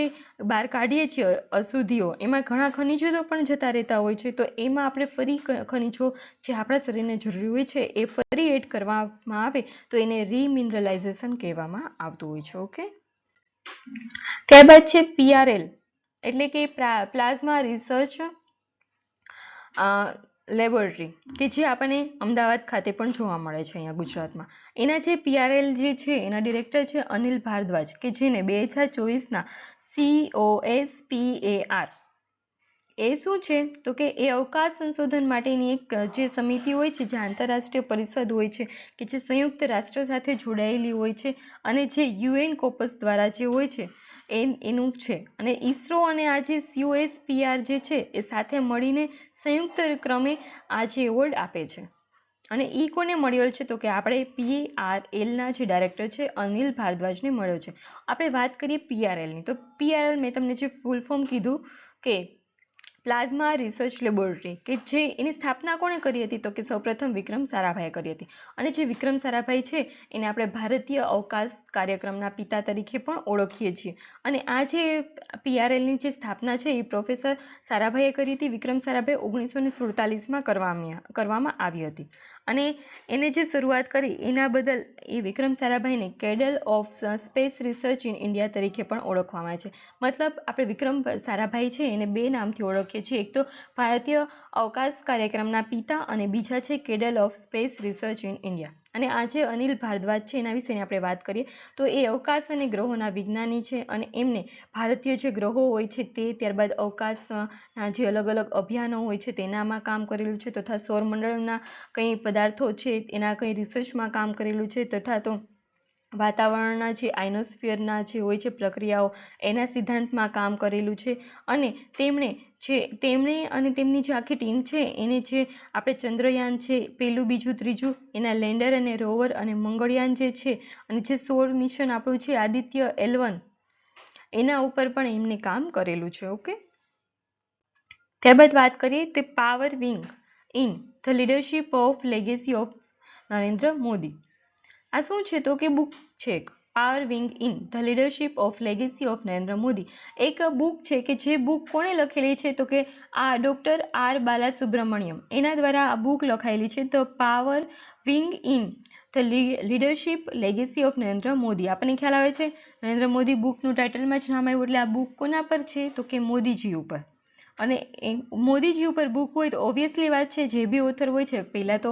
બહાર કાઢીએ છીએ અશુદ્ધિઓ એમાં ઘણા ખનિજો પણ જતા રહેતા હોય છે, તો એમાં આપણે ફરી ખનિજો જે આપણા શરીરને જરૂરી હોય છે એ ફરી એડ કરવામાં આવે તો એને રિમિનરલાઇઝેશન કહેવામાં આવતું હોય છે. ઓકે. ત્યારબાદ છે PRL એટલે કે પ્લાઝમા રિસર્ચ લેબોરેટરી કે જે આપણને અમદાવાદ ખાતે પણ જોવા મળે છે અહીંયા ગુજરાતમાં. એના જે PRL જે છે એના ડિરેક્ટર છે અનિલ ભારદ્વાજ કે જેને 2024ના COSPAR એ શું છે તો કે એ અવકાશ સંશોધન માટેની એક જે સમિતિ હોય છે, જે આંતરરાષ્ટ્રીય પરિષદ હોય છે કે જે સંયુક્ત રાષ્ટ્ર સાથે જોડાયેલી હોય છે અને જે UN કોપસ દ્વારા જે હોય છે એનું છે. અને ISRO અને આ જે COSPAR જે છે એ સાથે મળીને સંયુક્ત ક્રમે આ જે એવોર્ડ આપે છે. અને એ કોને મળ્યો છે તો કે આપણે PRLના જે ડાયરેક્ટર છે અનિલ ભારદ્વાજને મળ્યો છે. આપણે વાત કરીએ PRLની, તો PRL મેં તમને જે ફૂલ ફોર્મ કીધું કે પ્લાઝમા રિસર્ચ લેબોરેટરી કે જે એની સ્થાપના કોણે કરી હતી તો કે સૌપ્રથમ વિક્રમ સારાભાઈએ કરી હતી. અને જે વિક્રમ સારાભાઈ છે એને આપણે ભારતીય અવકાશ કાર્યક્રમના પિતા તરીકે પણ ઓળખીએ છીએ. અને આ જે PRLની જે સ્થાપના છે એ પ્રોફેસર સારાભાઈએ કરી હતી. વિક્રમ સારાભાઈ 1947માં કરવામાં આવી હતી. અને એને જે શરૂઆત કરી એના બદલ એ વિક્રમ સારાભાઈને cradle of space research in India તરીકે પણ ઓળખવામાં આવે છે. મતલબ આપણે વિક્રમ સારાભાઈ છે એને 2 નામથી ઓળખીએ છીએ. એક તો ભારતીય અવકાશ કાર્યક્રમના પિતા અને બીજા છે cradle of space research in India. અને આ જે અનિલ ભારદ્વાજ છે એના વિશેની આપણે વાત કરીએ તો એ અવકાશ અને ગ્રહોના વિજ્ઞાની છે અને એમને ભારતીય જે ગ્રહો હોય છે તે, ત્યારબાદ અવકાશના જે અલગ અલગ અભિયાનો હોય છે તેનામાં કામ કરેલું છે, તથા સૌરમંડળના કંઈ પદાર્થો છે એના કંઈ રિસર્ચમાં કામ કરેલું છે, તથા તો વાતાવરણના જે આઇનોસ્ફિયરના જે હોય છે પ્રક્રિયાઓ એના સિદ્ધાંતમાં કામ કરેલું છે. અને તેમણે અને તેમની જે આખી ટીમ છે એને જે આપણે ચંદ્રયાન છે પહેલું, બીજું, ત્રીજું એના લેન્ડર અને રોવર અને મંગળયાન જે છે અને જે 16 મિશન આપણું છે આદિત્ય L1 એના ઉપર પણ એમને કામ કરેલું છે. ઓકે. ત્યારબાદ વાત કરીએ તે power wing in the leadership of legacy of Narendra Modi. આ શું છે તો કે બુક છે power wing in the leadership of legacy of Narendra Modi. એક બુક છે કે જે બુક કોણે લખેલી છે તો કે આ ડૉક્ટર R બાલાસુબ્રમણ્યમ એના દ્વારા આ બુક લખાયેલી છે, the power wing in the leadership legacy of Narendra Modi. આપણને ખ્યાલ આવે છે નરેન્દ્ર મોદી બુકનું ટાઇટલમાં જ નામ આવ્યું એટલે આ બુક કોના પર છે તો કે મોદીજી ઉપર. અને મોદીજી ઉપર બુક હોય તો ઓબ્વિયસલી વાત છે જે બી ઓથર હોય છે પહેલાં તો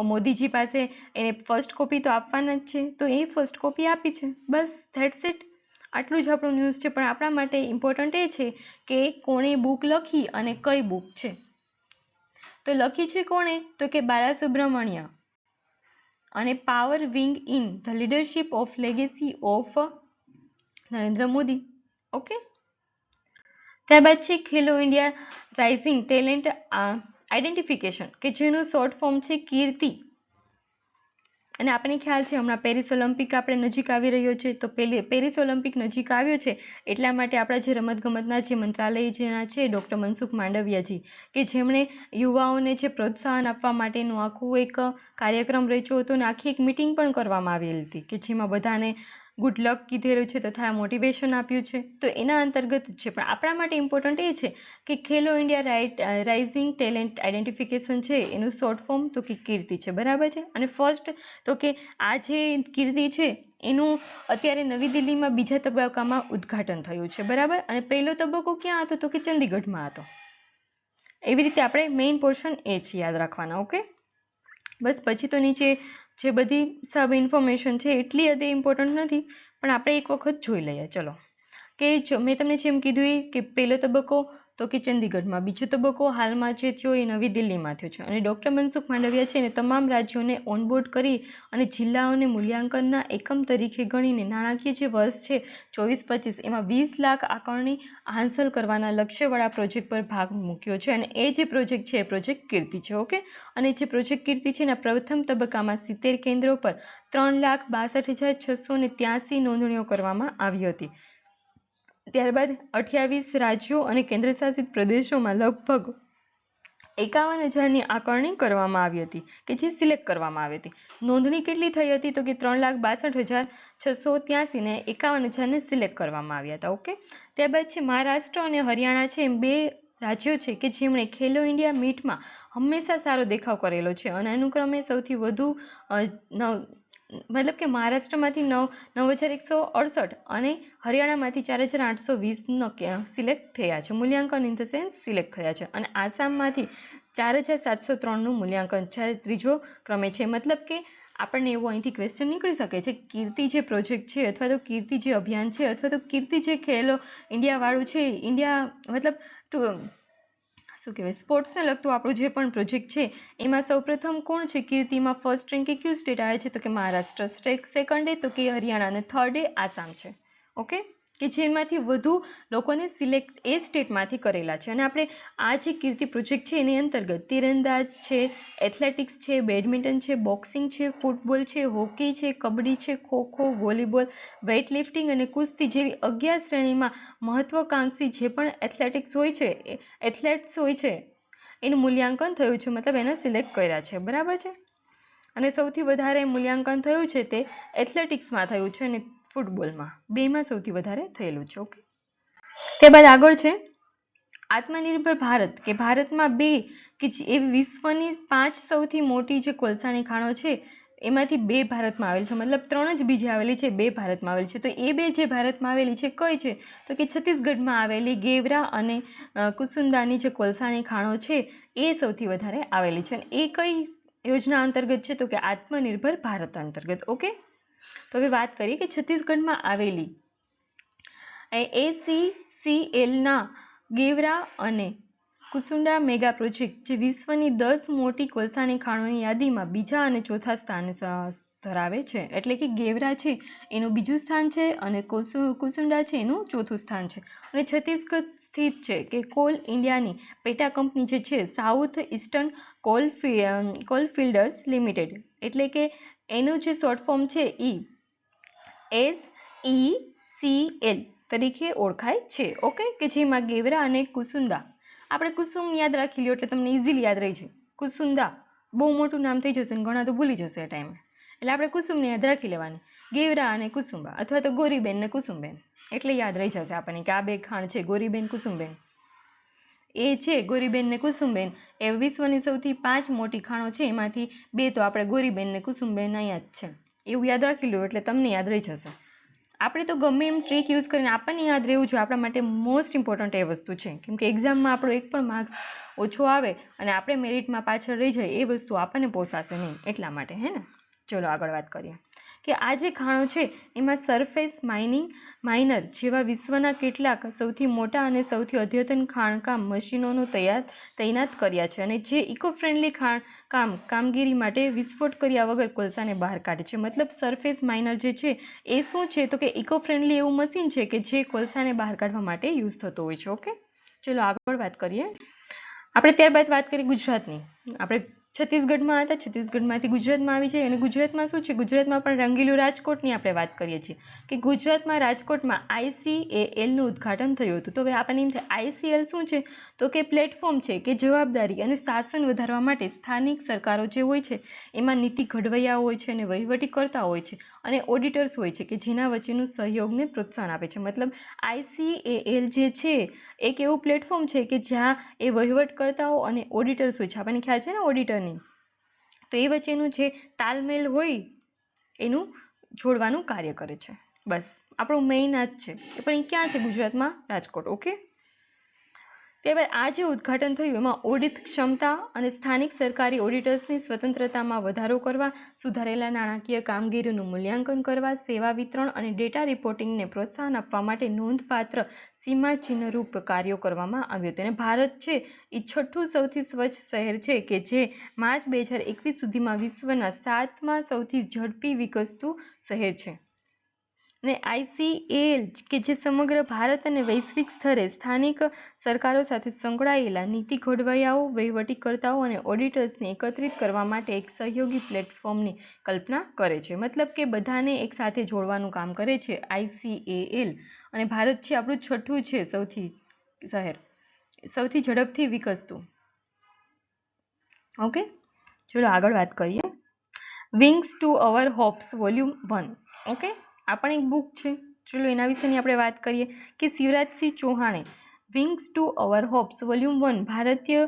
મોદીજી પાસે એને ફર્સ્ટ કોપી તો આપવાના જ છે, તો એ ફર્સ્ટ કોપી આપી છે. બસ ધેટ્સ ઇટ. આટલું જ આપણું ન્યૂઝ છે. પણ આપણા માટે ઇમ્પોર્ટન્ટ એ છે કે કોણે બુક લખી અને કઈ બુક છે. તો લખી છે કોણે તો કે બાલાસુબ્રમણ્યમ અને power wing in the leadership of legacy of Narendra Modi. Okay. ત્યારબાદ છે ખેલો ઇન્ડિયા રાઇઝિંગ ટેલેન્ટ આઈડેન્ટિફિકેશન કે જેનું શોર્ટ ફોર્મ છે કીર્તિ. અને આપણને ખ્યાલ છે હમણાં પેરિસ ઓલિમ્પિક આપણે નજીક આવી રહ્યો છે, તો પેરિસ ઓલિમ્પિક નજીક આવ્યો છે એટલા માટે આપણા જે રમતગમતના જે મંત્રાલય જેના છે ડૉક્ટર મનસુખ માંડવિયાજી કે જેમણે યુવાઓને જે પ્રોત્સાહન આપવા માટેનું આખું એક કાર્યક્રમ રચ્યો હતો અને આખી એક મિટિંગ પણ કરવામાં આવેલી હતી કે જેમાં બધાને ગુડ લક કીધેલું છે તથા મોટિવેશન આપ્યું છે. તો એના અંતર્ગત છે. પણ આપણા માટે ઇમ્પોર્ટન્ટ એ છે કે ખેલો ઇન્ડિયા રાઇઝિંગ ટેલેન્ટ આઈડેન્ટિફિકેશન છે એનું શોર્ટ ફોર્મ તો કે કીર્તિ છે, બરાબર છે. અને ફર્સ્ટ તો કે આ જે કીર્તિ છે એનું અત્યારે નવી દિલ્હીમાં બીજા તબક્કામાં ઉદ્ઘાટન થયું છે, બરાબર. અને પહેલો તબક્કો ક્યાં હતો તો કે ચંદીગઢમાં હતો. એવી રીતે આપણે મેઇન પોર્શન એ જ યાદ રાખવાના. ઓકે. બસ પછી તો નીચે જે બધી સબ ઇન્ફોર્મેશન છે એટલી હદે ઇમ્પોર્ટન્ટ નથી, પણ આપણે એક વખત જોઈ લઈએ. ચલો કે મેં તમને જેમ કીધું એ કે પહેલો તબક્કો તો કે ચંદીગઢમાં. બીજો તબક્કો હાલમાં જે થયો એ નવી દિલ્હીમાં થયો છે. અને ડૉક્ટર મનસુખ માંડવિયા છે ને તમામ રાજ્યોને ઓનબોર્ડ કરી અને જિલ્લાઓને મૂલ્યાંકનના એકમ તરીકે ગણીને નાણાકીય જે વર્ષ છે 24-25 એમાં 20 લાખ આકારણી હાંસલ કરવાના લક્ષ્યવાળા પ્રોજેક્ટ પર ભાગ મૂક્યો છે. અને એ જે પ્રોજેક્ટ છે એ પ્રોજેક્ટ કીર્તિ છે. ઓકે, અને જે પ્રોજેક્ટ કીર્તિ છે એના પ્રથમ તબક્કામાં 70 કેન્દ્રો પર 3,62,683 નોંધણીઓ કરવામાં આવી હતી. ત્યારબાદ 28 રાજ્યો અને કેન્દ્રશાસિત પ્રદેશોમાં લગભગ 51,000ની આકારણી કરવામાં આવી હતી કે જે સિલેક્ટ કરવામાં આવી હતી. નોંધણી કેટલી થઈ હતી તો કે 3,62,683 ને 51,000ને સિલેક્ટ કરવામાં આવ્યા હતા. ઓકે, ત્યારબાદ છે મહારાષ્ટ્ર અને હરિયાણા છે એમ 2 રાજ્યો છે કે જેમણે ખેલો ઇન્ડિયા મીટમાં હંમેશા સારો દેખાવ કરેલો છે. અને અનુક્રમે સૌથી વધુ મતલબ કે મહારાષ્ટ્રમાંથી 9,168 અને હરિયાણામાંથી 4,820 સિલેક્ટ થયા છે. મૂલ્યાંકન ઇન ધ સેન્સ સિલેક્ટ થયા છે. અને આસામમાંથી 4,703નું મૂલ્યાંકન ત્રીજો ક્રમે છે. મતલબ કે આપણને એવો અહીંથી ક્વેશ્ચન નીકળી શકે છે કીર્તિ જે પ્રોજેક્ટ છે અથવા તો કીર્તિ જે અભિયાન છે અથવા તો કીર્તિ જે ખેલો ઇન્ડિયાવાળું છે, ઇન્ડિયા મતલબ શું કહેવાય સ્પોર્ટ્સને લગતું આપણું જે પણ પ્રોજેક્ટ છે એમાં સૌપ્રથમ કોણ છે કીર્તિમાં ફર્સ્ટ રેન્કે કયું સ્ટેટ આવે છે તો કે મહારાષ્ટ્ર, સેકન્ડે તો કે હરિયાણા અને થર્ડે આસામ છે. ઓકે, કે જેમાંથી વધુ લોકોને સિલેક્ટ એ સ્ટેટમાંથી કરેલા છે. અને આપણે આ જે કીર્તિ પ્રોજેક્ટ છે એની અંતર્ગત તીરંદાજ છે, એથ્લેટિક્સ છે, બેડમિન્ટન છે, બોક્સિંગ છે, ફૂટબોલ છે, હોકી છે, કબડ્ડી છે, ખોખો, વોલીબોલ, વેઇટ લિફ્ટિંગ અને કુસ્તી જેવી 11 શ્રેણીમાં મહત્વાકાંક્ષી જે પણ એથ્લેટિક્સ હોય છે એથ્લેટ્સ હોય છે એનું મૂલ્યાંકન થયું છે. મતલબ એને સિલેક્ટ કર્યા છે. બરાબર છે. અને સૌથી વધારે મૂલ્યાંકન થયું છે તે એથ્લેટિક્સમાં થયું છે અને ફૂટબોલમાં, બેમાં સૌથી વધારે થયેલું છે. ઓકે, ત્યારબાદ આગળ છે આત્મનિર્ભર ભારત કે ભારતમાં 2 કે એવી વિશ્વની 5 સૌથી મોટી જે કોલસાની ખાણો છે એમાંથી 2 ભારતમાં આવેલી છે. મતલબ 3 જ બીજી આવેલી છે, 2 ભારતમાં આવેલી છે. તો એ 2 જે ભારતમાં આવેલી છે કઈ છે તો કે છત્તીસગઢમાં આવેલી ગેવરા અને કુસુંદાની જે કોલસાની ખાણો છે એ સૌથી વધારે આવેલી છે. અને એ કઈ યોજના અંતર્ગત છે તો કે આત્મનિર્ભર ભારત અંતર્ગત. ઓકે, તો હવે વાત કરીએ કે છત્તીસગઢમાં આવેલી ACCLના ગેવરા અને કુસુંડા મેગા પ્રોજેક્ટ જે વિશ્વની 10 મોટી કોલસાની ખાણોની યાદીમાં બીજા અને ચોથા સ્થાન ધરાવે છે. એટલે કે ગેવરા છે એનું બીજું સ્થાન છે અને કુસુંડા છે એનું ચોથું સ્થાન છે. અને છત્તીસગઢ સ્થિત છે કે કોલ ઇન્ડિયાની પેટા કંપની જે છે સાઉથ ઇસ્ટર્ન કોલફિલ્ડર્સ લિમિટેડ, એટલે કે એનું જે શોર્ટ ફોર્મ છે SECL તરીકે ઓળખાય છે. ઓકે, કે જેમાં ગેવરા અને કુસુંદા, આપણે કુસુમ યાદ રાખી લો એટલે તમને ઇઝીલી યાદ રહી જાય. કુસુંદા બહુ મોટું નામ થઈ જશે ને ઘણા તો ભૂલી જશે એ ટાઈમે, એટલે આપણે કુસુમને યાદ રાખી લેવાની. ગેવરા અને કુસુંબા અથવા તો ગોરીબેન ને કુસુમબેન, એટલે યાદ રહી જશે આપણને કે આ 2 ખાણ છે ગોરીબેન કુસુમબેન. એ છે ગોરીબેન ને કુસુમબેન એ વિશ્વની સૌથી 5 મોટી ખાણો છે એમાંથી 2 તો આપણે ગોરીબેન ને કુસુમબેન અહીંયા જ છે. એવું યાદ રાખી લો એટલે તમને યાદ રહી જશે. આપણે તો ગમે એમ ટ્રીક યુઝ કરીને આપણને યાદ રહેવું જોઈએ, આપણા માટે મોસ્ટ ઇમ્પોર્ટન્ટ એ વસ્તુ છે. કેમ કે એક્ઝામમાં આપણો એક પણ માર્ક્સ ઓછો આવે અને આપણે મેરિટમાં પાછળ રહી જાય એ વસ્તુ આપણને પોસાશે નહીં, એટલા માટે. હે ને, ચલો આગળ વાત કરીએ કે આ જે ખાણો છે એમાં સરફેસ માઇનર જેવા વિશ્વના કેટલાક સૌથી મોટા અને સૌથી અદ્યતન ખાણકામ મશીનોનો તૈનાત કર્યા છે. અને જે ઇકો ફ્રેન્ડલી કામગીરી માટે વિસ્ફોટ કર્યા વગર કોલસાને બહાર કાઢે છે. મતલબ સરફેસ માઇનર જે છે એ શું છે તો કે ઇકો ફ્રેન્ડલી એવું મશીન છે કે જે કોલસાને બહાર કાઢવા માટે યુઝ થતો હોય છે. ઓકે, ચલો આગળ વાત કરીએ આપણે. ત્યારબાદ વાત કરીએ ગુજરાતની. આપણે છત્તીસગઢમાં હતા, છત્તીસગઢમાંથી ગુજરાતમાં આવી જાય. અને ગુજરાતમાં શું છે, ગુજરાતમાં પણ રંગીલું રાજકોટની આપણે વાત કરીએ છીએ કે ગુજરાતમાં રાજકોટમાં ICALનું ઉદ્ઘાટન થયું હતું. તો હવે આપણને એમ થાય ICL શું છે તો કે પ્લેટફોર્મ છે કે જવાબદારી અને શાસન વધારવા માટે સ્થાનિક સરકારો જે હોય છે એમાં નીતિ ઘડવૈયા હોય છે અને વહીવટીકર્તા હોય છે અને ઓડિટર્સ હોય છે કે જેના વચ્ચેનું સહયોગને પ્રોત્સાહન આપે છે. મતલબ ICAL જે છે એક એવું પ્લેટફોર્મ છે કે જ્યાં એ વહીવટકર્તાઓ અને ઓડિટર્સ હોય છે. આપણને ખ્યાલ છે ને ઓડિટરની, તો એ વચ્ચેનું જે તાલમેલ હોય એનું જોડવાનું કાર્ય કરે છે. બસ આપણું મેઇન આ જ છે. પણ એ ક્યાં છે? ગુજરાતમાં, રાજકોટ. ઓકે, ત્યારબાદ આ જે ઉદ્ઘાટન થયું એમાં ઓડિટ ક્ષમતા અને સ્થાનિક સરકારી ઓડિટર્સની સ્વતંત્રતામાં વધારો કરવા, સુધારેલા નાણાકીય કામગીરીનું મૂલ્યાંકન કરવા, સેવા વિતરણ અને ડેટા રિપોર્ટિંગને પ્રોત્સાહન આપવા માટે નોંધપાત્ર સીમાચિહ્નરૂપ કાર્યો કરવામાં આવ્યું હતું. અને ભારત છે એ છઠ્ઠું સૌથી સ્વચ્છ શહેર છે કે જે માર્ચ 2021 સુધીમાં વિશ્વના 7મા સૌથી ઝડપી વિકસતું શહેર છે. અને ICAL કે જે સમગ્ર ભારત અને વૈશ્વિક સ્તરે સ્થાનિક સરકારો સાથે સંકળાયેલા નીતિ ઘડવૈયાઓ, વહીવટીકર્તાઓ અને ઓડિટર્સને એકત્રિત કરવા માટે એક સહયોગી પ્લેટફોર્મની કલ્પના કરે છે. મતલબ કે બધાને એક સાથે જોડવાનું કામ કરે છે ICAL. અને ભારત છે આપણું છઠ્ઠું છે સૌથી શહેર, સૌથી ઝડપથી વિકસતું. ઓકે, ચલો આગળ વાત કરીએ. Wings to our hops volume 1. Okay, આ પણ એક બુક છે. ચલો એના વિશેની આપણે વાત કરીએ કે શિવરાજસિંહ ચૌહાણે wings to our hops volume 1 ભારતીય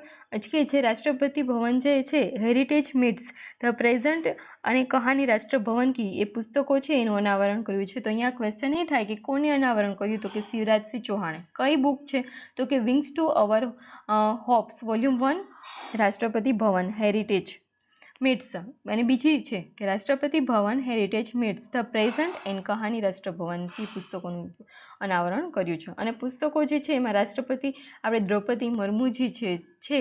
કે જે રાષ્ટ્રપતિ ભવન જે છે હેરિટેજ મીટ્સ ધ પ્રેઝન્ટ અને કહાની રાષ્ટ્રભવન કી એ પુસ્તકો છે એનું અનાવરણ કર્યું છે. તો અહીંયા ક્વેશ્ચન એ થાય કે કોને અનાવરણ કર્યું? તો કે શિવરાજસિંહ ચૌહાણે. કઈ બુક છે? તો કે wings to our hops volume 1 રાષ્ટ્રપતિ ભવન હેરિટેજ મીટ્સ, અને બીજી છે કે Rashtrapati Bhavan heritage meets the present and કહાની રાષ્ટ્રભવનથી પુસ્તકોનું અનાવરણ કર્યું છે. અને પુસ્તકો જે છે એમાં રાષ્ટ્રપતિ આપણે દ્રૌપદી મુર્મુજી છે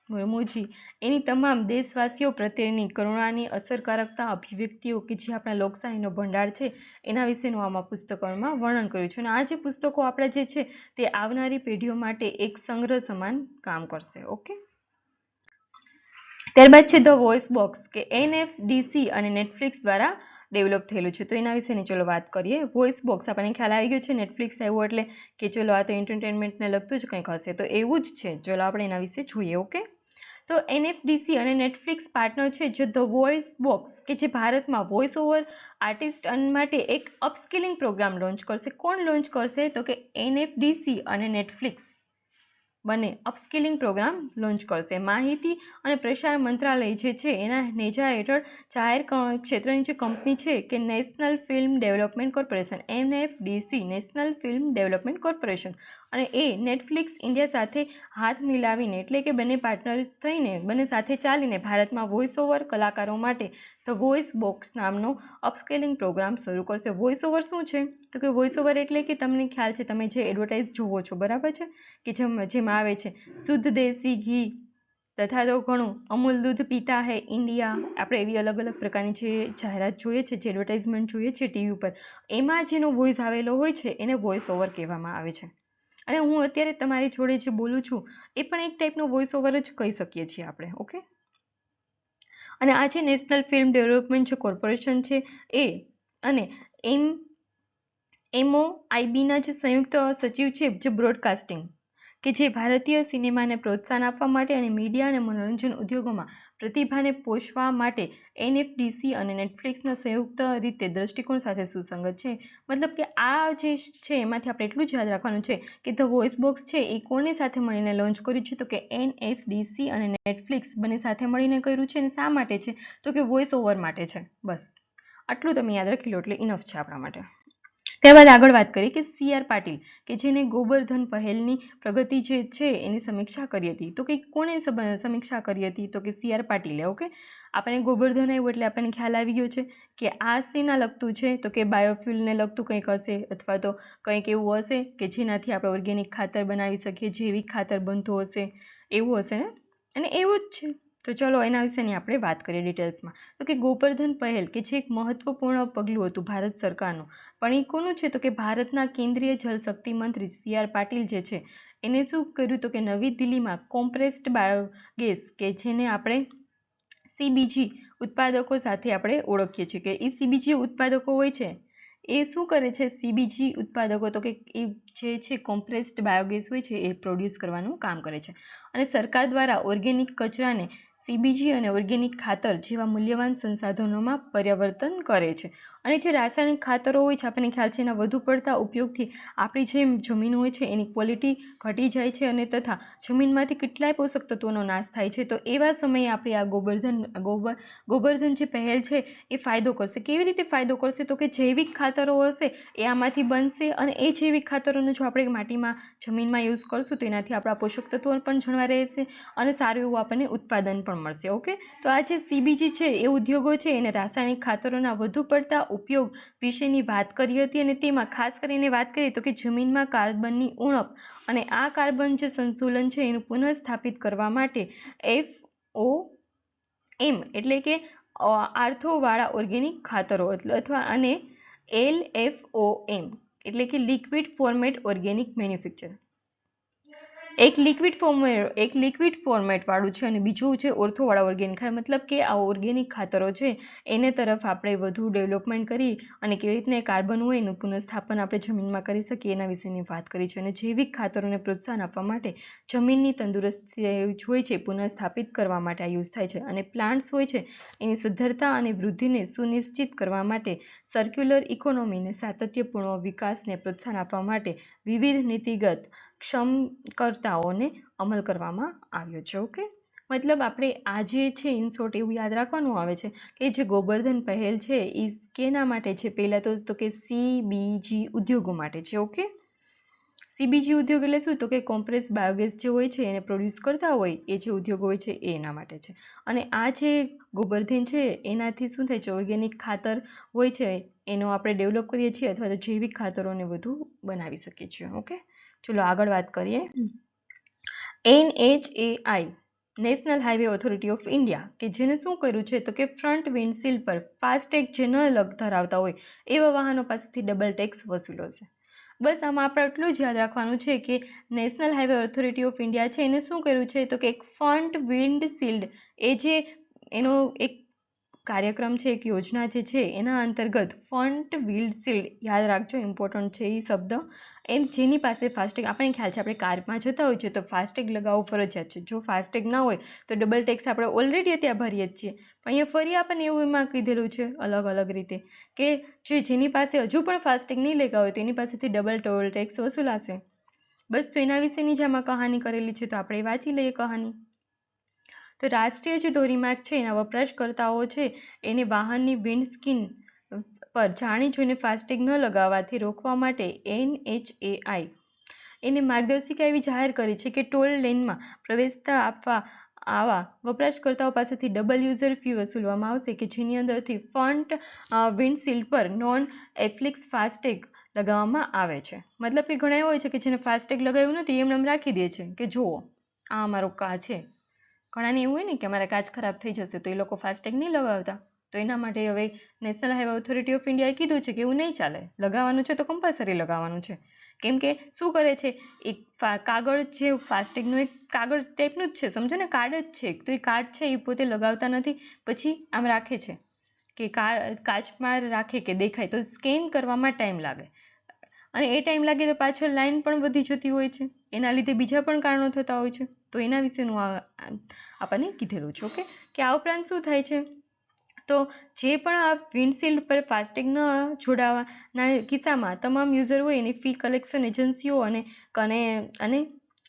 મુર્મુજી એની તમામ દેશવાસીઓ પ્રત્યેની કરુણાની અસરકારકતા અભિવ્યક્તિઓ કે જે આપણા લોકશાહીનો ભંડાર છે એના વિશેનું આમાં પુસ્તકોમાં વર્ણન કર્યું છે. અને આ જે પુસ્તકો આપણા જે છે તે આવનારી પેઢીઓ માટે એક સંગ્રહ સમાન કામ કરશે. ઓકે, ત્યારબાદ છે ધ વોઇસ બોક્સ કે NFDC અને નેટફ્લિક્સ દ્વારા ડેવલપ થયેલું છે. તો એના વિશેની ચલો વાત કરીએ. વોઇસ બોક્સ આપણને ખ્યાલ આવી ગયો છે, નેટફ્લિક્સ આવ્યું એટલે કે ચલો આ તો એન્ટરટેનમેન્ટને લગતું જ કંઈક હશે, તો એવું જ છે. ચલો આપણે એના વિશે જોઈએ. ઓકે, તો NFDC અને નેટફ્લિક્સ પાર્ટનર છે જે ધ વોઇસ બોક્સ કે જે ભારતમાં વોઇસ ઓવર આર્ટિસ્ટ માટે એક અપસ્કિલિંગ પ્રોગ્રામ લોન્ચ કરશે. કોણ લોન્ચ કરશે? તો કે NFDC અને નેટફ્લિક્સ બંને અપસ્કિલિંગ પ્રોગ્રામ લોન્ચ કરશે. માહિતી અને પ્રસાર મંત્રાલય જે છે એના નેજા હેઠળ જાહેર ક્ષેત્રની જે કંપની છે કે national film development corporation NFDC national film development corporation અને એ નેટફ્લિક્સ ઇન્ડિયા સાથે હાથ મિલાવીને એટલે કે બંને પાર્ટનર થઈને બંને સાથે ચાલીને ભારતમાં વોઇસ ઓવર કલાકારો માટે ધ વોઇસ બોક્સ નામનો અપસ્કેલિંગ પ્રોગ્રામ શરૂ કરશે. વોઇસ ઓવર શું છે? તો કે વોઇસ ઓવર એટલે કે તમને ખ્યાલ છે, તમે જે એડવર્ટાઇઝ જોવો છો બરાબર છે કે જેમાં આવે છે શુદ્ધ દેશી ઘી તથા તો ઘણું અમૂલ દૂધ પીતા હૈ ઇન્ડિયા, આપણે એવી અલગ અલગ પ્રકારની જે જાહેરાત જોઈએ છે, જે એડવર્ટાઇઝમેન્ટ જોઈએ છે ટીવી ઉપર, એમાં જેનો વોઇસ આવેલો હોય છે એને વોઇસ ઓવર કહેવામાં આવે છે. અને હું અત્યારે તમારી જોડે જે બોલું છું એ પણ એક ટાઈપનો વોઇસ ઓવર જ કહી શકીએ છીએ આપણે. ઓકે, અને આ જે નેશનલ ફિલ્મ ડેવલપમેન્ટ જે કોર્પોરેશન છે એ અને MOIBના જે સંયુક્ત સચિવ છે જે બ્રોડકાસ્ટિંગ કે જે ભારતીય સિનેમાને પ્રોત્સાહન આપવા માટે અને મીડિયા અને મનોરંજન ઉદ્યોગોમાં પ્રતિભાને પોષવા માટે NFDC અને નેટફ્લિક્સના સંયુક્ત રીતે દ્રષ્ટિકોણ સાથે સુસંગત છે. મતલબ કે આ જે છે એમાંથી આપણે એટલું જ યાદ રાખવાનું છે કે ધ વોઇસ બોક્સ છે એ કોની સાથે મળીને લોન્ચ કર્યું છે? તો કે NFDC અને નેટફ્લિક્સ બંને સાથે મળીને કર્યું છે. અને શા માટે છે? તો કે વોઇસ ઓવર માટે છે. બસ આટલું તમે યાદ રાખી લો એટલે ઇનફ છે આપણા માટે. ત્યારબાદ આગળ વાત કરીએ કે CR પાટીલ કે જેને ગોબરધન પહેલની પ્રગતિ જે છે એની સમીક્ષા કરી હતી. તો કે કોણે સમીક્ષા કરી હતી? તો કે CR પાટીલે. ઓકે, આપણને ગોબરધન આવ્યું એટલે આપણને ખ્યાલ આવી ગયો છે કે આ શેના લગતું છે? તો કે બાયોફ્યુલને લગતું કંઈક હશે અથવા તો કંઈક એવું હશે કે જેનાથી આપણે ઓર્ગેનિક ખાતર બનાવી શકીએ, જૈવિક ખાતર બનતું હશે, એવું હશે ને? અને એવું જ છે. તો ચલો એના વિશેની આપણે વાત કરીએ ડિટેલ્સમાં. તો કે ગોબરધન પહેલ કે જે એક મહત્વપૂર્ણ પગલું હતું ભારત સરકારનું, પણ એ કોનું છે? તો કે ભારતના કેન્દ્રીય જલશક્તિ મંત્રી CR પાટીલ જે છે એને શું કર્યું? તો કે નવી દિલ્હીમાં કોમ્પ્રેસ્ડ બાયોગેસ કે જેને આપણે CBG ઉત્પાદકો સાથે આપણે ઓળખીએ છીએ કે એ CBG ઉત્પાદકો હોય છે એ શું કરે છે? CBG ઉત્પાદકો તો કે એ જે છે કોમ્પ્રેસ્ડ બાયોગેસ હોય છે એ પ્રોડ્યુસ કરવાનું કામ કરે છે. અને સરકાર દ્વારા ઓર્ગેનિક કચરાને CBG અને ઓર્ગેનિક ખાતર જેવા મૂલ્યવાન સંસાધનોમાં પરિવર્તન કરે છે. અને જે રાસાયણિક ખાતરો હોય છે આપણને ખ્યાલ છે એના વધુ પડતા ઉપયોગથી આપણી જે જમીન હોય છે એની ક્વોલિટી ઘટી જાય છે અને તથા જમીનમાંથી કેટલાય પોષક તત્વોનો નાશ થાય છે. તો એવા સમયે આપણે આ ગોબરધન જે પહેલ છે એ ફાયદો કરશે. કેવી રીતે ફાયદો કરશે? તો કે જૈવિક ખાતરો હશે એ આમાંથી બનશે અને એ જૈવિક ખાતરોનો જો આપણે માટીમાં જમીનમાં યુઝ કરશું તો એનાથી આપણા પોષક તત્વો પણ જળવાઈ રહેશે અને સારું એવું આપણને ઉત્પાદન પણ મળશે. ઓકે, તો આ જે CBG છે એ ઉદ્યોગો છે એને રાસાયણિક ખાતરોના વધુ પડતા ઉપયોગ વિશેની વાત કરી હતી અને તેમાં ખાસ કરીને વાત કરીએ તો કે જમીનમાં કાર્બનની ઉણપ અને આ કાર્બન જે સંતુલન છે એનું પુનઃસ્થાપિત કરવા માટે FOM એટલે કે આર્થોવાળા ઓર્ગેનિક ખાતરો અથવા અને LFOM એટલે કે લિક્વિડ ફોર્મેટ ઓર્ગેનિક મેન્યુફેક્ચર. એક લિક્વિડ ફોર્મેટ વાળું છે અને બીજું છે ઓર્થોવાળા ઓર્ગેનિક. મતલબ કે આ ઓર્ગેનિક ખાતરો છે એને તરફ આપણે વધુ ડેવલપમેન્ટ કરી અને કેવી રીતના કાર્બન હોય એનું પુનઃસ્થાપન આપણે જમીનમાં કરી શકીએ એના વિશેની વાત કરી છે. અને જૈવિક ખાતરોને પ્રોત્સાહન આપવા માટે જમીનની તંદુરસ્તી હોય છે પુનઃસ્થાપિત કરવા માટે આ યુઝ થાય છે. અને પ્લાન્ટ્સ હોય છે એની સદ્ધરતા અને વૃદ્ધિને સુનિશ્ચિત કરવા માટે સર્ક્યુલર ઇકોનોમીને સાતત્યપૂર્ણ વિકાસને પ્રોત્સાહન આપવા માટે વિવિધ નીતિગત ક્ષમકર્તાઓને અમલ કરવામાં આવ્યો છે. ઓકે, મતલબ આપણે આ જે છે ઇન શોર્ટ એવું યાદ રાખવાનું આવે છે કે જે ગોબરધન પહેલ છે એ કેના માટે છે? પહેલા તો કે CBG ઉદ્યોગો માટે છે. ઓકે, CBG ઉદ્યોગ એટલે શું? તો કે કોમ્પ્રેસ બાયોગેસ જે હોય છે એને પ્રોડ્યુસ કરતા હોય એ જે ઉદ્યોગો હોય છે એ એના માટે છે. અને આ જે ગોબરધન છે એનાથી શું થાય છે? ઓર્ગેનિક ખાતર હોય છે એનો આપણે ડેવલપ કરીએ છીએ અથવા તો જૈવિક ખાતરોને વધુ બનાવી શકીએ છીએ. ઓકે, ચલો આગળ વાત કરીએ. NHAI national highway authority of India કે જેને શું કર્યું છે તો કે ફ્રન્ટ વિન્ડશીલ્ડ પર ફાસ્ટેગ જે ન ધરાવતા હોય એવા વાહનો પાસેથી ડબલ ટેક્સ વસૂલો છે. બસ આમાં આપણે એટલું જ યાદ રાખવાનું છે કે national highway authority of India છે એને શું કર્યું છે તો કે એક ફ્રન્ટ વિન્ડશીલ્ડ એ જે એનો એક કાર્યક્રમ છે, એક યોજના જે છે એના અંતર્ગત ફ્રન્ટ વિન્ડશીલ્ડ યાદ રાખજો, ઇમ્પોર્ટન્ટ છે એ શબ્દ. એમ જેની પાસે ફાસ્ટેગ, આપણને ખ્યાલ છે આપણે કારમાં જતા હોય છે તો ફાસ્ટેગ લગાવવું ફરજિયાત છે. જો ફાસ્ટેગ ના હોય તો ડબલ ટેક્સ આપણે ઓલરેડી ત્યાં ભરીએ જ છીએ. પણ અહીંયા ફરી આપણને એવું એમાં કીધેલું છે અલગ અલગ રીતે કે જેની પાસે હજુ પણ ફાસ્ટેગ નહીં લગાવ્યો હોય તો એની પાસેથી ડબલ ટોલ ટેક્સ વસૂલાશે. બસ તો એના વિશેની જ આમાં કહાની કરેલી છે તો આપણે વાંચી લઈએ કહાની. તો રાષ્ટ્રીય જે ધોરીમાર્ગ છે એના વપરાશકર્તાઓ છે એને વાહનની વિન્ડસ્ક્રીન પર જાણી જોઈને ફાસ્ટેગ ન લગાવવાથી રોકવા માટે NHAI એને માર્ગદર્શિકા એવી જાહેર કરી છે કે ટોલ લેનમાં પ્રવેશતા આવા વપરાશકર્તાઓ પાસેથી ડબલ યુઝર ફી વસૂલવામાં આવશે કે જેની અંદરથી ફ્રન્ટ વિન્ડશીલ્ડ પર નોન એપ્લિક્સ ફાસ્ટેગ લગાવવામાં આવે છે. મતલબ કે ઘણા હોય છે કે જેને ફાસ્ટેગ લગાવ્યું નથી એમને રાખી દે છે કે જુઓ આ અમારો કાચ છે. ઘણાને એવું હોય ને કે અમારા કાચ ખરાબ થઈ જશે તો એ લોકો ફાસ્ટેગ નહીં લગાવતા. તો એના માટે હવે નેશનલ હાઈવે ઓથોરિટી ઓફ ઇન્ડિયાએ કીધું છે કે એવું નહીં ચાલે, લગાવવાનું છે તો કમ્પલસરી લગાવવાનું છે. કેમ કે શું કરે છે, એક કાગળ જે ફાસ્ટેગનું એક કાગળ ટાઈપનું જ છે, સમજો ને કાર્ડ જ છે. તો એ કાર્ડ છે એ પોતે લગાવતા નથી, પછી આમ રાખે છે કે કાચમાં રાખે કે દેખાય તો સ્કેન કરવામાં ટાઈમ લાગે અને એ ટાઈમ લાગે તો પાછળ લાઈન પણ વધી જતી હોય છે, એના લીધે બીજા પણ કારણો થતા હોય છે. તો એના વિશેનું આપણને કીધેલું છે. ઓકે, કે આ ઉપરાંત શું થાય છે તો જે પણ આ વિન્ડશીલ્ડ પર ફાસ્ટેગ ન જોડાવાના કિસ્સામાં તમામ યુઝર હોય એની ફી કલેક્શન એજન્સીઓ અને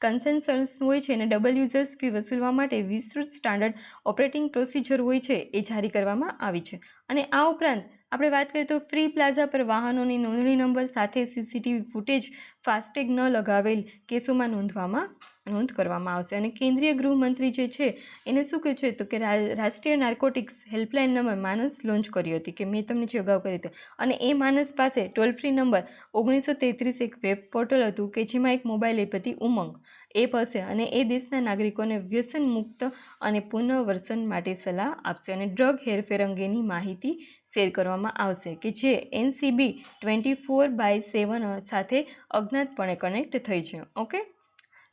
કન્સેશન્સ હોય છે એને ડબલ યુઝર્સ ફી વસૂલવા માટે વિસ્તૃત સ્ટાન્ડર્ડ ઓપરેટિંગ પ્રોસિજર હોય છે એ જારી કરવામાં આવી છે. અને આ ઉપરાંત આપણે વાત કરીએ તો ફ્રી પ્લાઝા પર વાહનોની નોંધણી નંબર સાથે CCTV ફૂટેજ ફાસ્ટેગ ન લગાવેલ કેસોમાં નોંધ કરવામાં આવશે. અને કેન્દ્રીય ગૃહમંત્રી જે છે એને શું કહે છે તો કે રાષ્ટ્રીય નાર્કોટિક્સ હેલ્પલાઇન નંબર માનસ લોન્ચ કરી હતી કે મેં તમને જે અગાઉ કરી હતી. અને એ માનસ પાસે ટોલ ફ્રી નંબર 1933 એક વેબ પોર્ટલ હતું કે જેમાં એક મોબાઈલ એપ હતી ઉમંગ એપ હશે અને એ દેશના નાગરિકોને વ્યસન મુક્ત અને પુનર્વસન માટે સલાહ આપશે અને ડ્રગ હેરફેર અંગેની માહિતી શેર કરવામાં આવશે કે જે NCB 24/7 સાથે અજ્ઞાતપણે કનેક્ટ થઈ છે. ઓકે,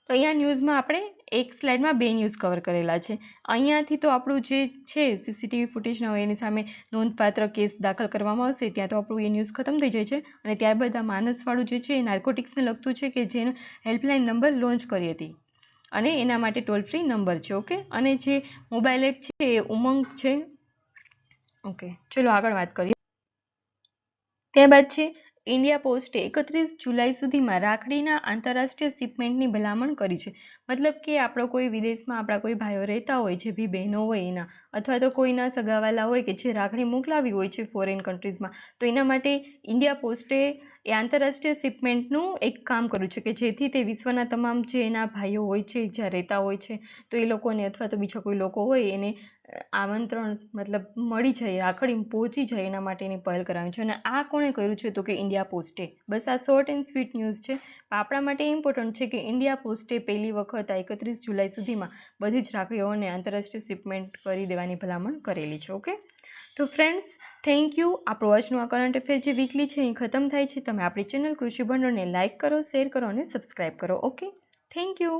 તો અહીંયા ન્યૂઝમાં આપણે એક સ્લાઇડમાં 2 ન્યૂઝ કવર કરેલા છે. અહીંયાથી તો આપણું જે છે CCTV ફૂટેજના હોય એની સામે નોંધપાત્ર કેસ દાખલ કરવામાં આવશે ત્યાં તો આપણું એ ન્યૂઝ ખતમ થઈ જાય છે. અને ત્યારબાદ આ માનસવાળું જે છે એ નાર્કોટિક્સને લગતું છે કે જેનો હેલ્પલાઇન નંબર લોન્ચ કરી હતી અને એના માટે ટોલ ફ્રી નંબર છે. ઓકે, અને જે મોબાઈલ એપ છે એ ઉમંગ છે. ઓકે, ચલો આગળ વાત કરીએ. ત્યારબાદ છે ઇન્ડિયા પોસ્ટે 31 જુલાઈ સુધીમાં રાખડીના આંતરરાષ્ટ્રીય શિપમેન્ટની ભલામણ કરી છે. મતલબ કે આપણો કોઈ વિદેશમાં આપણા કોઈ ભાઈઓ રહેતા હોય, જે બી બહેનો હોય એના, અથવા તો કોઈના સગાવાલા હોય કે જે રાખડી મોકલાવી હોય છે ફોરેન કન્ટ્રીઝમાં, તો એના માટે ઇન્ડિયા પોસ્ટે એ આંતરરાષ્ટ્રીય શિપમેન્ટનું એક કામ કર્યું છે કે જેથી તે વિશ્વના તમામ જે એના ભાઈઓ હોય છે, જ્યાં રહેતા હોય છે, તો એ લોકોને અથવા તો બીજા કોઈ લોકો હોય એને આમંત્રણ મતલબ મળી જાય, રાખડી પહોંચી જાય, એના માટેની પહેલ કરાવી છે. અને આ કોણે કર્યું છે? તો કે ઇન્ડિયા પોસ્ટે. બસ આ શોર્ટ એન્ડ સ્વીટ ન્યૂઝ છે. આપણા માટે ઇમ્પોર્ટન્ટ છે કે ઇન્ડિયા પોસ્ટે પહેલી વખત 31 જુલાઈ સુધીમાં બધી જ રાખડીઓને આંતરરાષ્ટ્રીય શિપમેન્ટ કરી દેવાની ભલામણ કરેલી છે. ઓકે, તો ફ્રેન્ડ્સ, થેન્ક યુ. આપણું આજનું આ કરંટ અફેર જે વીકલી છે એ ખતમ થાય છે. તમે આપણી ચેનલ કૃષિ ભંડોળને લાઇક કરો, શેર કરો અને સબસ્ક્રાઈબ કરો. Okay, thank you.